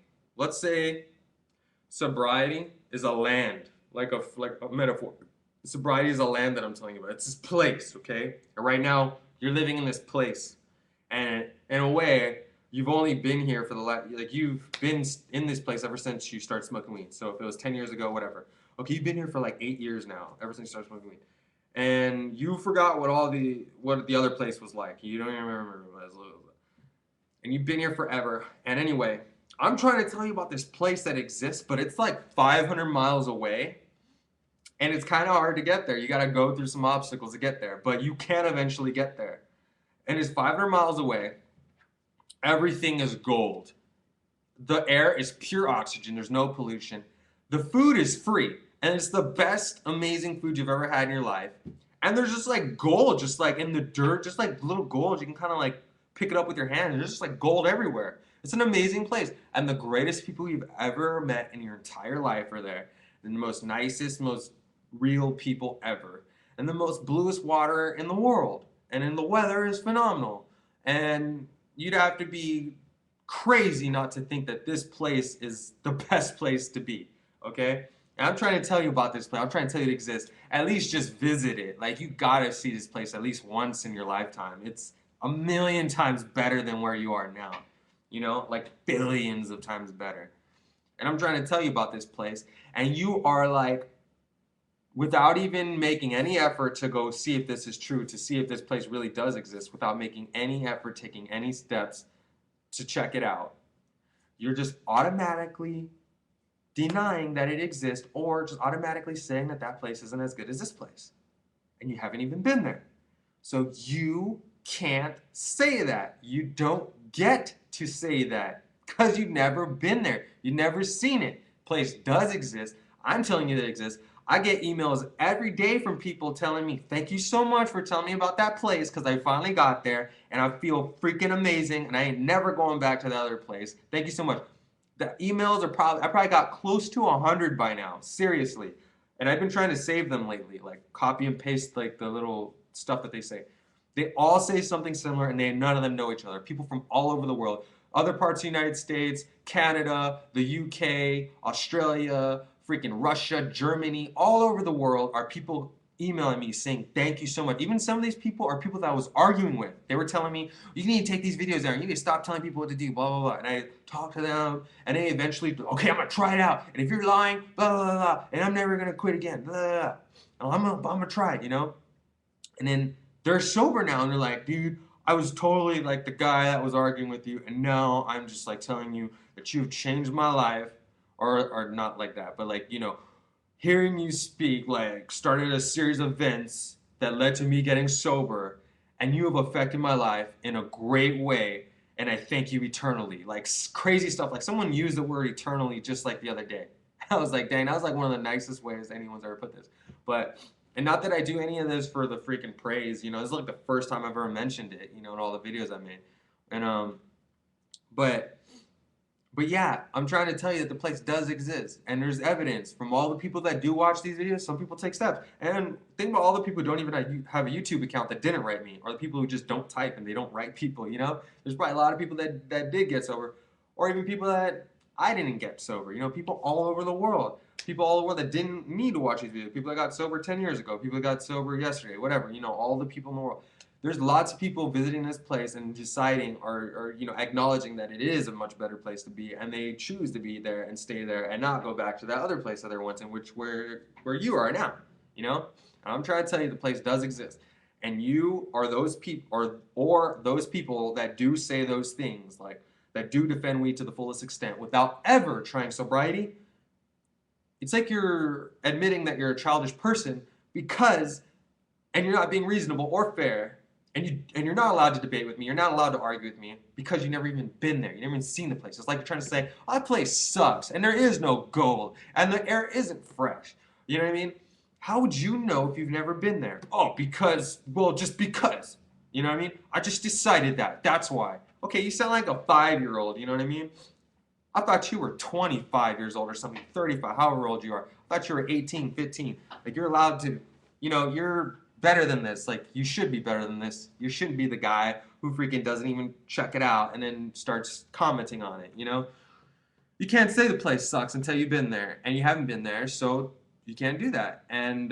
sobriety is a land, like a metaphor. Sobriety is a land that I'm telling you about. It's this place, okay? And right now, you're living in this place. And in a way, you've only been here for you've been in this place ever since you started smoking weed. So if it was 10 years ago, whatever. Okay, you've been here for like 8 years now, ever since you started smoking weed. And you forgot what the other place was like. You don't even remember what it was. And you've been here forever. And anyway, I'm trying to tell you about this place that exists, but it's like 500 miles away. And it's kind of hard to get there. You got to go through some obstacles to get there, but you can eventually get there. And it's 500 miles away. Everything is gold. The air is pure oxygen. There's no pollution. The food is free. and it's the best amazing food you've ever had in your life. And there's just like gold, just like in the dirt, just like little gold. You can kind of like pick it up with your hand. There's just like gold everywhere. It's an amazing place. And the greatest people you've ever met in your entire life are there. And the most nicest, most real people ever. And the most bluest water in the world. And then the weather is phenomenal. And you'd have to be crazy not to think that this place is the best place to be. Okay? And I'm trying to tell you about this place. I'm trying to tell you it exists. At least just visit it. Like, you gotta see this place at least once in your lifetime. It's a million times better than where you are now. You know, like billions of times better. And I'm trying to tell you about this place. And you are like, without even making any effort to go see if this is true, to see if this place really does exist, without making any effort, taking any steps to check it out, you're just automatically denying that it exists, or just automatically saying that that place isn't as good as this place. And you haven't even been there. So you can't say that. You don't get to say that because you've never been there. You've never seen it. Place does exist. I'm telling you that it exists. I get emails every day from people telling me, thank you so much for telling me about that place because I finally got there and I feel freaking amazing and I ain't never going back to that other place. Thank you so much. The emails are I probably got close to 100 by now, seriously. And I've been trying to save them lately, like copy and paste like the little stuff that they say. They all say something similar and none of them know each other. People from all over the world, other parts of the United States, Canada, the UK, Australia, freaking Russia, Germany, all over the world are people emailing me saying thank you so much. Even some of these people are people that I was arguing with. They were telling me, you need to take these videos down. You need to stop telling people what to do, blah, blah, blah. And I talked to them, and they eventually, okay, I'm going to try it out. And if you're lying, blah, blah, blah, blah, and I'm never going to quit again, blah, blah, blah. I'm going to try it, you know? And then they're sober now, and they're like, dude, I was totally like the guy that was arguing with you, and now I'm just like telling you that you've changed my life, or not like that, but like, you know, hearing you speak like started a series of events that led to me getting sober, and you have affected my life in a great way, and I thank you eternally. Like crazy stuff. Like someone used the word eternally just like the other day. I was like, dang, that was like one of the nicest ways anyone's ever put this. But, and not that I do any of this for the freaking praise, you know, this is like the first time I've ever mentioned it, you know, in all the videos I made. And, but yeah, I'm trying to tell you that the place does exist, and there's evidence from all the people that do watch these videos. Some people take steps, and think about all the people who don't even have a YouTube account that didn't write me, or the people who just don't type and they don't write people. You know, there's probably a lot of people that did get sober, or even people that I didn't get sober. You know, people all over the world, people all over the world that didn't need to watch these videos. People that got sober 10 years ago, people that got sober yesterday, whatever. You know, all the people in the world. There's lots of people visiting this place and deciding or you know acknowledging that it is a much better place to be, and they choose to be there and stay there and not go back to that other place that they went in, where you are now. You know, and I'm trying to tell you the place does exist, and you are those people or those people that do say those things, like that do defend weed to the fullest extent without ever trying sobriety. It's like you're admitting that you're a childish person and you're not being reasonable or fair. And you're not allowed to debate with me. You're not allowed to argue with me because you've never even been there. You've never even seen the place. It's like you're trying to say, oh, that place sucks, and there is no gold, and the air isn't fresh. You know what I mean? How would you know if you've never been there? Oh, just because. You know what I mean? I just decided that. That's why. Okay, you sound like a 5-year-old. You know what I mean? I thought you were 25 years old or something, 35, however old you are. I thought you were 18, 15. Like, you're allowed to, you know, you're better than this. Like, you should be better than this. You shouldn't be the guy who freaking doesn't even check it out and then starts commenting on it, you know? You can't say the place sucks until you've been there, and you haven't been there, so you can't do that. And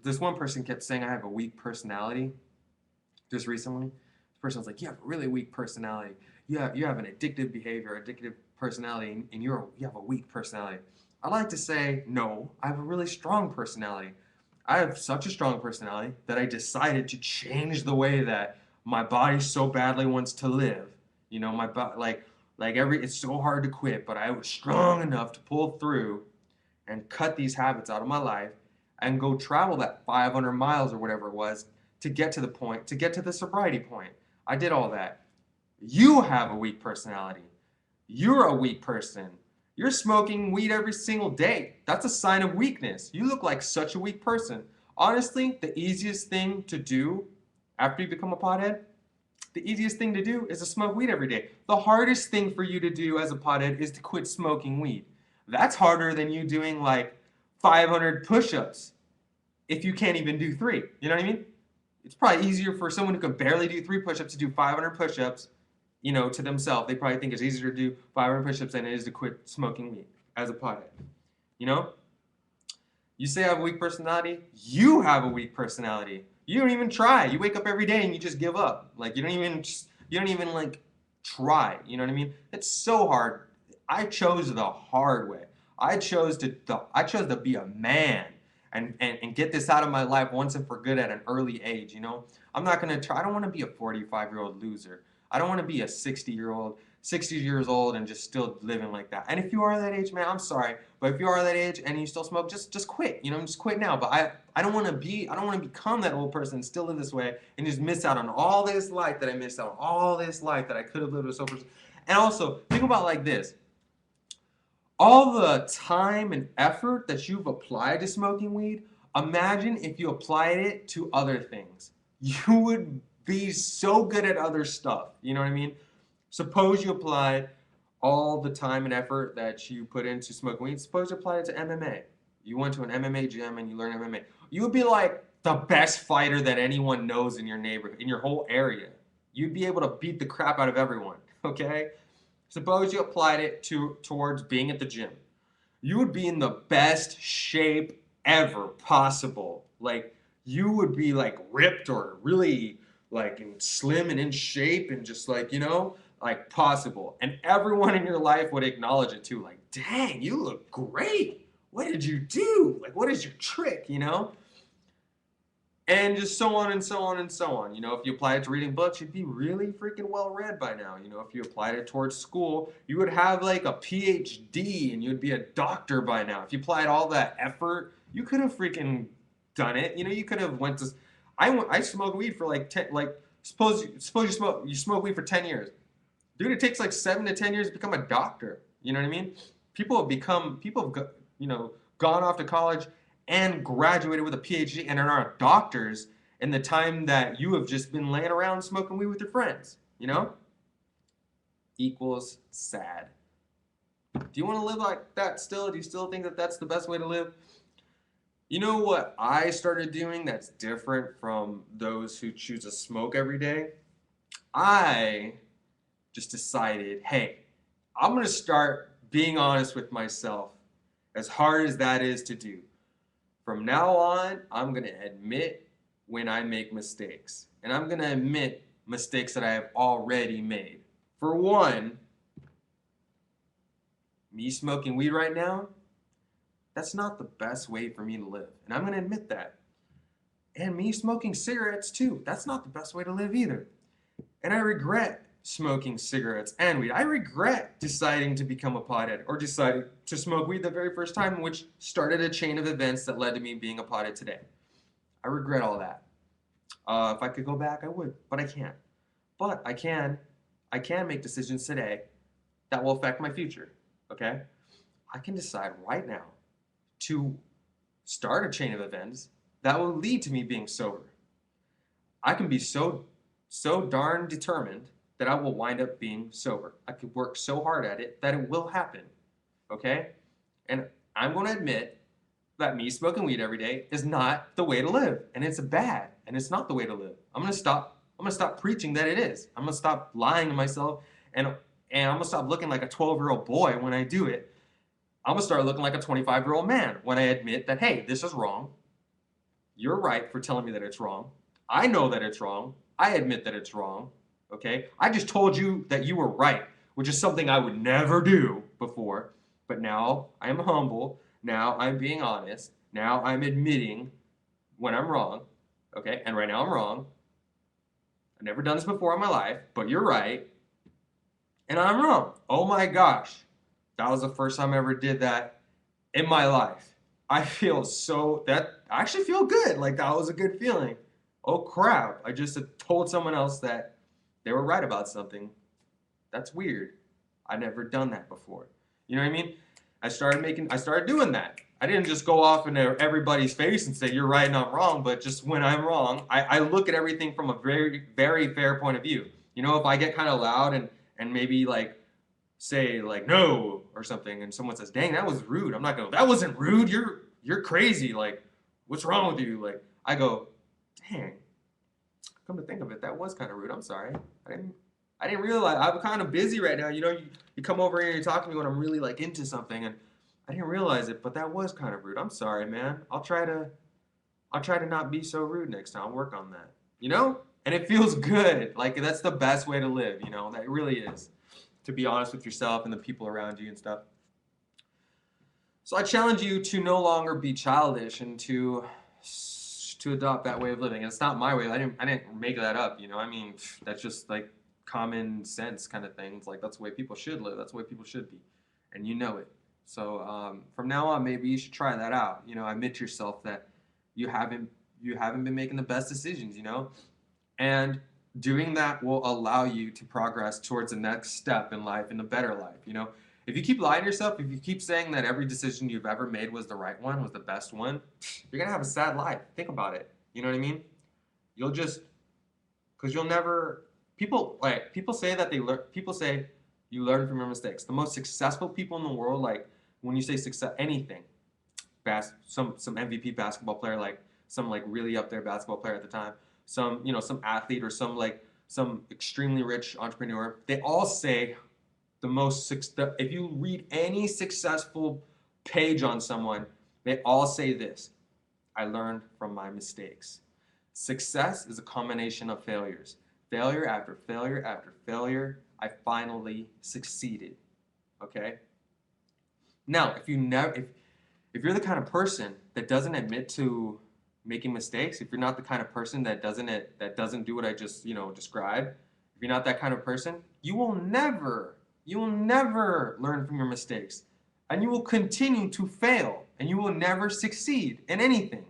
this one person kept saying I have a weak personality just recently. This person was like, you have a really weak personality. You have an addictive behavior, addictive personality, and you have a weak personality. I like to say, no, I have a really strong personality. I have such a strong personality that I decided to change the way that my body so badly wants to live. You know, my body, it's so hard to quit, but I was strong enough to pull through and cut these habits out of my life and go travel that 500 miles or whatever it was to get to the sobriety point. I did all that. You have a weak personality. You're a weak person. You're smoking weed every single day. That's a sign of weakness. You look like such a weak person. Honestly, the easiest thing to do after you become a pothead, the easiest thing to do is to smoke weed every day. The hardest thing for you to do as a pothead is to quit smoking weed. That's harder than you doing like 500 push-ups if you can't even do 3. You know what I mean? It's probably easier for someone who can barely do 3 push-ups to do 500 push-ups, you know, to themselves. They probably think it's easier to do 500 push-ups than it is to quit smoking weed as a pothead. You know? You say I have a weak personality? You have a weak personality. You don't even try. You wake up every day and you just give up. Like you don't even like try. You know what I mean? It's so hard. I chose the hard way. I chose to be a man and get this out of my life once and for good at an early age, you know? I'm not gonna try. I don't want to be a 45-year-old loser. I don't want to be a 60 years old and just still living like that. And if you are that age, man, I'm sorry. But if you are that age and you still smoke, just quit. You know, just quit now. But I don't want to become that old person and still live this way and just miss out on all this life that I missed out on, all this life that I could have lived with sober. And also, think about it like this. All the time and effort that you've applied to smoking weed, imagine if you applied it to other things. You would be so good at other stuff. You know what I mean? Suppose you applied all the time and effort that you put into smoking weed. Suppose you applied it to MMA. You went to an MMA gym and you learned MMA. You would be like the best fighter that anyone knows in your neighborhood, in your whole area. You'd be able to beat the crap out of everyone, okay? Suppose you applied it towards being at the gym. You would be in the best shape ever possible. Like, you would be like ripped or really like slim and in shape and just like, you know, like possible. And everyone in your life would acknowledge it too. Like, dang, you look great. What did you do? Like, what is your trick, you know? And just so on and so on and so on. You know, if you apply it to reading books, you'd be really freaking well read by now. You know, if you applied it towards school, you would have like a PhD and you'd be a doctor by now. If you applied all that effort, you could have freaking done it. You know, you could have went to. I smoked weed for like 10. Like suppose you smoke weed for 10 years, dude. It takes like 7 to 10 years to become a doctor. You know what I mean? People have you know, gone off to college and graduated with a PhD and are doctors in the time that you have just been laying around smoking weed with your friends, you know? Equals sad. Do you want to live like that still? Do you still think that that's the best way to live? You know what I started doing that's different from those who choose to smoke every day? I just decided, hey, I'm going to start being honest with myself, as hard as that is to do. From now on, I'm going to admit when I make mistakes. And I'm going to admit mistakes that I have already made. For one, me smoking weed right now, that's not the best way for me to live. And I'm going to admit that. And me smoking cigarettes too, that's not the best way to live either. And I regret smoking cigarettes and weed. I regret deciding to become a pothead or deciding to smoke weed the very first time, which started a chain of events that led to me being a pothead today. I regret all that. If I could go back, I would, but I can't. But I can make decisions today that will affect my future, okay? I can decide right now to start a chain of events that will lead to me being sober. I can be so darn determined that I will wind up being sober. I could work so hard at it that it will happen, okay? And I'm going to admit that me smoking weed every day is not the way to live, and it's bad, and it's not the way to live. I'm going to stop preaching that it is. I'm going to stop lying to myself, and I'm going to stop looking like a 12-year-old boy when I do it. I'm going to start looking like a 25-year-old man when I admit that, hey, this is wrong. You're right for telling me that it's wrong. I know that it's wrong. I admit that it's wrong. Okay? I just told you that you were right, which is something I would never do before. But now I am humble. Now I'm being honest. Now I'm admitting when I'm wrong. Okay? And right now I'm wrong. I've never done this before in my life, but you're right. And I'm wrong. Oh my gosh. That was the first time I ever did that in my life. I actually feel good. Like that was a good feeling. Oh crap. I just told someone else that they were right about something. That's weird. I've never done that before. You know what I mean? I started doing that. I didn't just go off into everybody's face and say, you're right and I'm wrong, but just when I'm wrong, I look at everything from a very, very fair point of view. You know, if I get kind of loud and maybe like say like no or something and someone says, dang, that was rude. I'm not going, that wasn't rude. You're crazy. Like, what's wrong with you? Like, I go, dang, come to think of it, that was kind of rude. I'm sorry. I didn't realize I'm kind of busy right now. You know, you come over here and you talk to me when I'm really like into something, and I didn't realize it, but that was kind of rude. I'm sorry, man. I'll try to not be so rude next time. I'll work on that. You know? And it feels good. Like that's the best way to live, you know? That really is. To be honest with yourself and the people around you and stuff. So I challenge you to no longer be childish and to adopt that way of living. And it's not my way. I didn't make that up, you know? I mean, that's just like common sense kind of things. Like that's the way people should live. That's the way people should be. And you know it. So from now on, maybe you should try that out. You know, admit to yourself that you haven't been making the best decisions, you know? And doing that will allow you to progress towards the next step in life, in a better life, you know? If you keep lying to yourself, if you keep saying that every decision you've ever made was the right one, was the best one, you're going to have a sad life. Think about it. You know what I mean? You'll just, because you'll never, people say that people say you learn from your mistakes. The most successful people in the world, like when you say success, anything, some MVP basketball player, like some like really up there basketball player at the time, some, you know, some athlete or some extremely rich entrepreneur, they all say if you read any successful page on someone, they all say this: I learned from my mistakes. Success is a combination of failures. Failure after failure after failure, I finally succeeded. Okay? Now, if you're the kind of person that doesn't admit to making mistakes, if you're not the kind of person that doesn't do what I just, you know, described, if you're not that kind of person, you will never learn from your mistakes, and you will continue to fail, and you will never succeed in anything.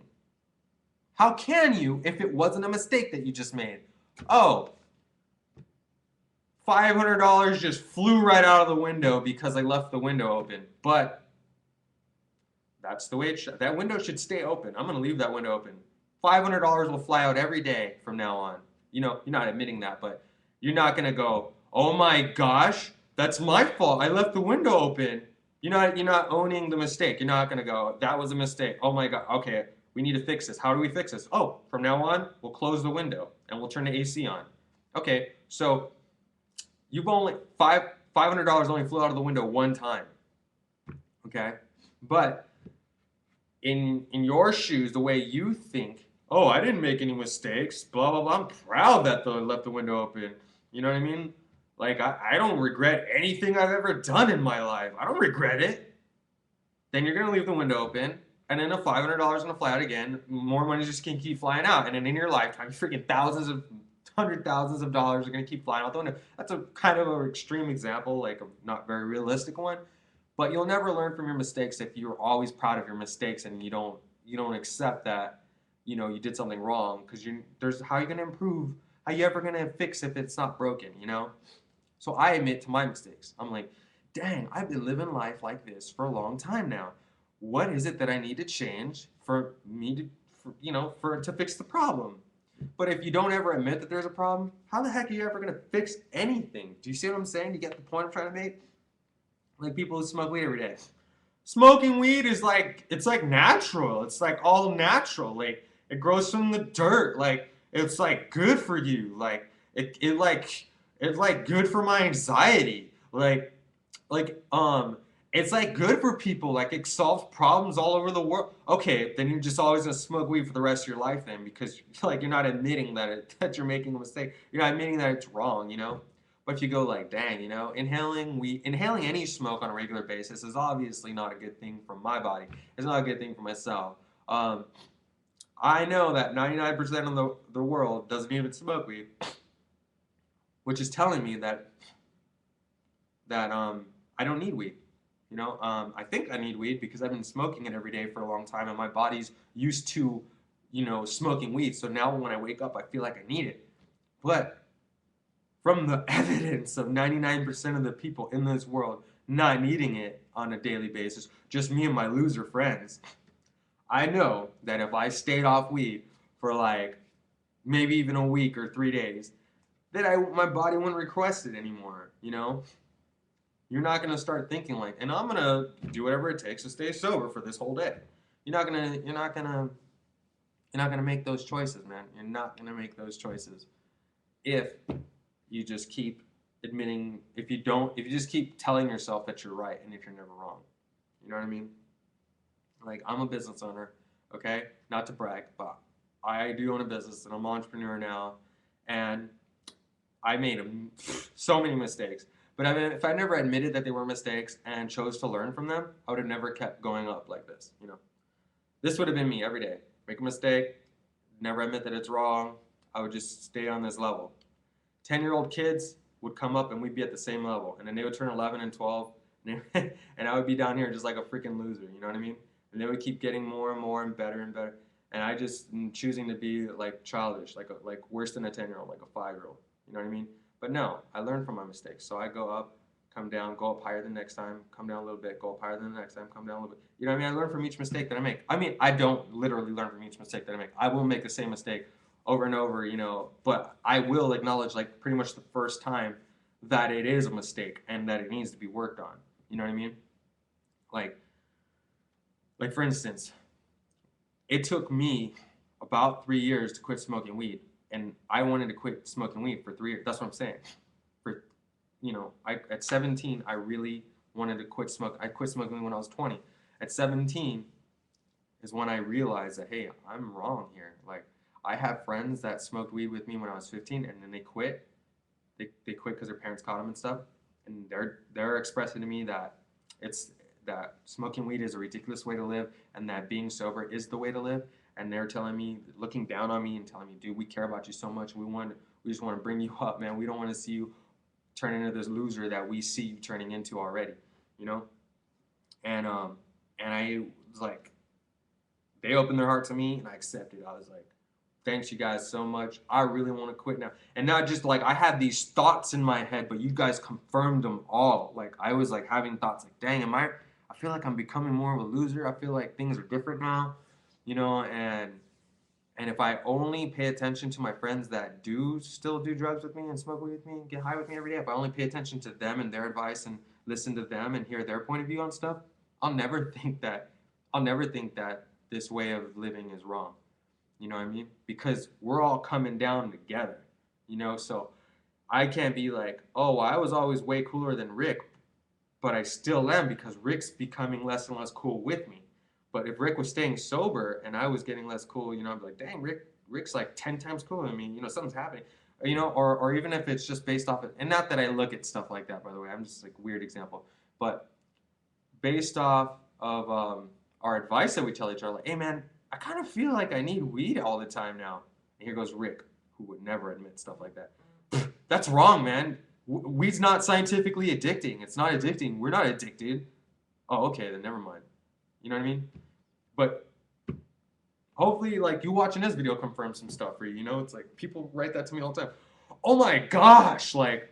How can you if it wasn't a mistake that you just made? Oh, $500 just flew right out of the window because I left the window open. But that's the way it should. That window should stay open. I'm going to leave that window open. $500 will fly out every day from now on. You know, you're not admitting that, but you're not going to go, oh my gosh, that's my fault. I left the window open. You're not owning the mistake. You're not going to go, that was a mistake. Oh my God. Okay, we need to fix this. How do we fix this? Oh, from now on, we'll close the window and we'll turn the AC on. Okay, so you've only $500 only flew out of the window one time. Okay, but in your shoes, the way you think, oh, I didn't make any mistakes, blah blah blah. I'm proud that I left the window open. You know what I mean? Like I don't regret anything I've ever done in my life. I don't regret it. Then you're gonna leave the window open, and then the $500 gonna fly out again. More money just can keep flying out, and then in your lifetime, freaking hundred thousands of dollars are gonna keep flying out the window. That's a kind of an extreme example, like a not very realistic one. But you'll never learn from your mistakes if you're always proud of your mistakes and you don't accept that, you know, you did something wrong, because how are you gonna improve? How are you ever gonna fix if it's not broken, you know? So I admit to my mistakes. I'm like, dang, I've been living life like this for a long time now. What is it that I need to change for me to fix the problem? But if you don't ever admit that there's a problem, how the heck are you ever gonna fix anything? Do you see what I'm saying? Do you get the point I'm trying to make? Like people who smoke weed every day. Smoking weed is like, it's like natural. It's like all natural. Like it grows from the dirt. Like it's like good for you. Like it's like good for my anxiety. It's like good for people. Like it solves problems all over the world. Okay, then you're just always gonna smoke weed for the rest of your life then, because like you're not admitting that you're making a mistake. You're not admitting that it's wrong, you know? But if you go like, dang, you know, inhaling any smoke on a regular basis is obviously not a good thing for my body. It's not a good thing for myself. I know that 99% of the world doesn't even smoke weed, which is telling me that I don't need weed. You know, I think I need weed because I've been smoking it every day for a long time, and my body's used to, you know, smoking weed. So now when I wake up, I feel like I need it. But from the evidence of 99% of the people in this world, not needing it on a daily basis, just me and my loser friends, I know that if I stayed off weed for like maybe even a week or 3 days, that my body wouldn't request it anymore, you know? You're not gonna start thinking like, and I'm gonna do whatever it takes to stay sober for this whole day. You're not gonna make those choices, man. You're not gonna make those choices if you just keep admitting, if you just keep telling yourself that you're right and if you're never wrong. You know what I mean? Like, I'm a business owner, okay? Not to brag, but I do own a business and I'm an entrepreneur now, and I made so many mistakes. But I mean, if I never admitted that they were mistakes and chose to learn from them, I would have never kept going up like this, you know? This would have been me every day. Make a mistake, never admit that it's wrong. I would just stay on this level. 10-year-old kids would come up and we'd be at the same level. And then they would turn 11 and 12, and I would be down here just like a freaking loser, you know what I mean? And they would keep getting more and more and better and better. And I just am choosing to be like childish, like worse than a 10-year-old, like a 5-year-old, you know what I mean? But no, I learn from my mistakes. So I go up, come down, go up higher the next time, come down a little bit, go up higher than the next time, come down a little bit. You know what I mean? I learn from each mistake that I make. I mean, I don't literally learn from each mistake that I make. I will make the same mistake over and over, you know, but I will acknowledge like pretty much the first time that it is a mistake and that it needs to be worked on. You know what I mean? Like for instance, it took me about 3 years to quit smoking weed, and I wanted to quit smoking weed for 3 years. That's what I'm saying. For, you know, at 17, I really wanted to quit smoke. I quit smoking weed when I was 20. At 17 is when I realized that, hey, I'm wrong here. Like, I have friends that smoked weed with me when I was 15, and then they quit. They quit because their parents caught them and stuff, and they're expressing to me that that smoking weed is a ridiculous way to live, and that being sober is the way to live. And they're telling me, looking down on me and telling me, dude, we care about you so much. We just want to bring you up, man. We don't want to see you turn into this loser that we see you turning into already, you know? And I was like, they opened their heart to me, and I accepted. I was like, thanks you guys so much. I really want to quit now. And not just like I had these thoughts in my head, but you guys confirmed them all. Like, I was like having thoughts like, dang, I feel like I'm becoming more of a loser. I feel like things are different now, you know, and if I only pay attention to my friends that do still do drugs with me and smoke weed with me and get high with me every day, if I only pay attention to them and their advice and listen to them and hear their point of view on stuff, I'll never think that this way of living is wrong. You know what I mean? Because we're all coming down together, you know? So I can't be like, oh, well, I was always way cooler than Rick, but I still am because Rick's becoming less and less cool with me. But if Rick was staying sober and I was getting less cool, you know, I'd be like, dang, Rick's like 10 times cooler than me. You know, something's happening. You know, or even if it's just based off of, and not that I look at stuff like that, by the way, I'm just like a weird example. But based off of our advice that we tell each other, like, hey, man, I kind of feel like I need weed all the time now. And here goes Rick, who would never admit stuff like that. That's wrong, man. Weed's not scientifically addicting. It's not addicting. We're not addicted. Oh, okay, then never mind. You know what I mean? But hopefully, like, you watching this video confirms some stuff for you. You know, it's like people write that to me all the time. Oh my gosh, like,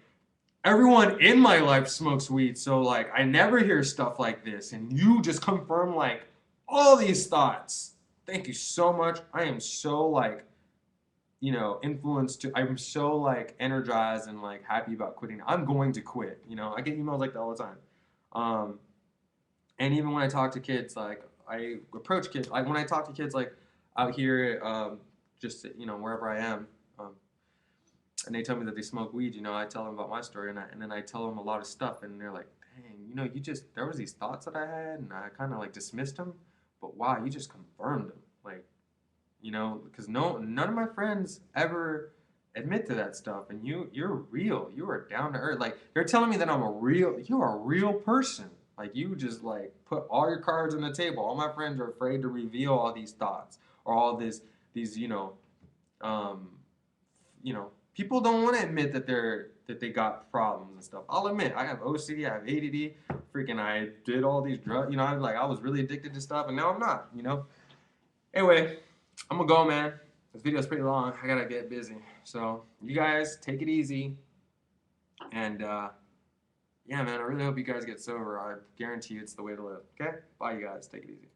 everyone in my life smokes weed, so like I never hear stuff like this, and you just confirm like all these thoughts. Thank you so much. I am so like, you know, influenced to. I'm so like energized and like happy about quitting. I'm going to quit. You know, I get emails like that all the time. And even when I talk to kids, like I approach kids, like when I talk to kids like out here, just you know wherever I am. And they tell me that they smoke weed, you know, I tell them about my story, and then I tell them a lot of stuff, and they're like, dang, you know, there was these thoughts that I had, and I kind of like dismissed them, but wow, you just confirmed them, like, you know, because none of my friends ever admit to that stuff, and you're real, you are down to earth, like, they're telling me that you're a real person, like, you just, like, put all your cards on the table. All my friends are afraid to reveal all these thoughts, or all these, um, you know, people don't want to admit that they got problems and stuff. I'll admit, I have OCD, I have ADD, freaking I did all these drugs, you know, I was really addicted to stuff, and now I'm not, you know. Anyway, I'm gonna go, man. This video's pretty long. I gotta get busy. So, you guys, take it easy. And, yeah, man, I really hope you guys get sober. I guarantee you it's the way to live. Okay? Bye, you guys. Take it easy.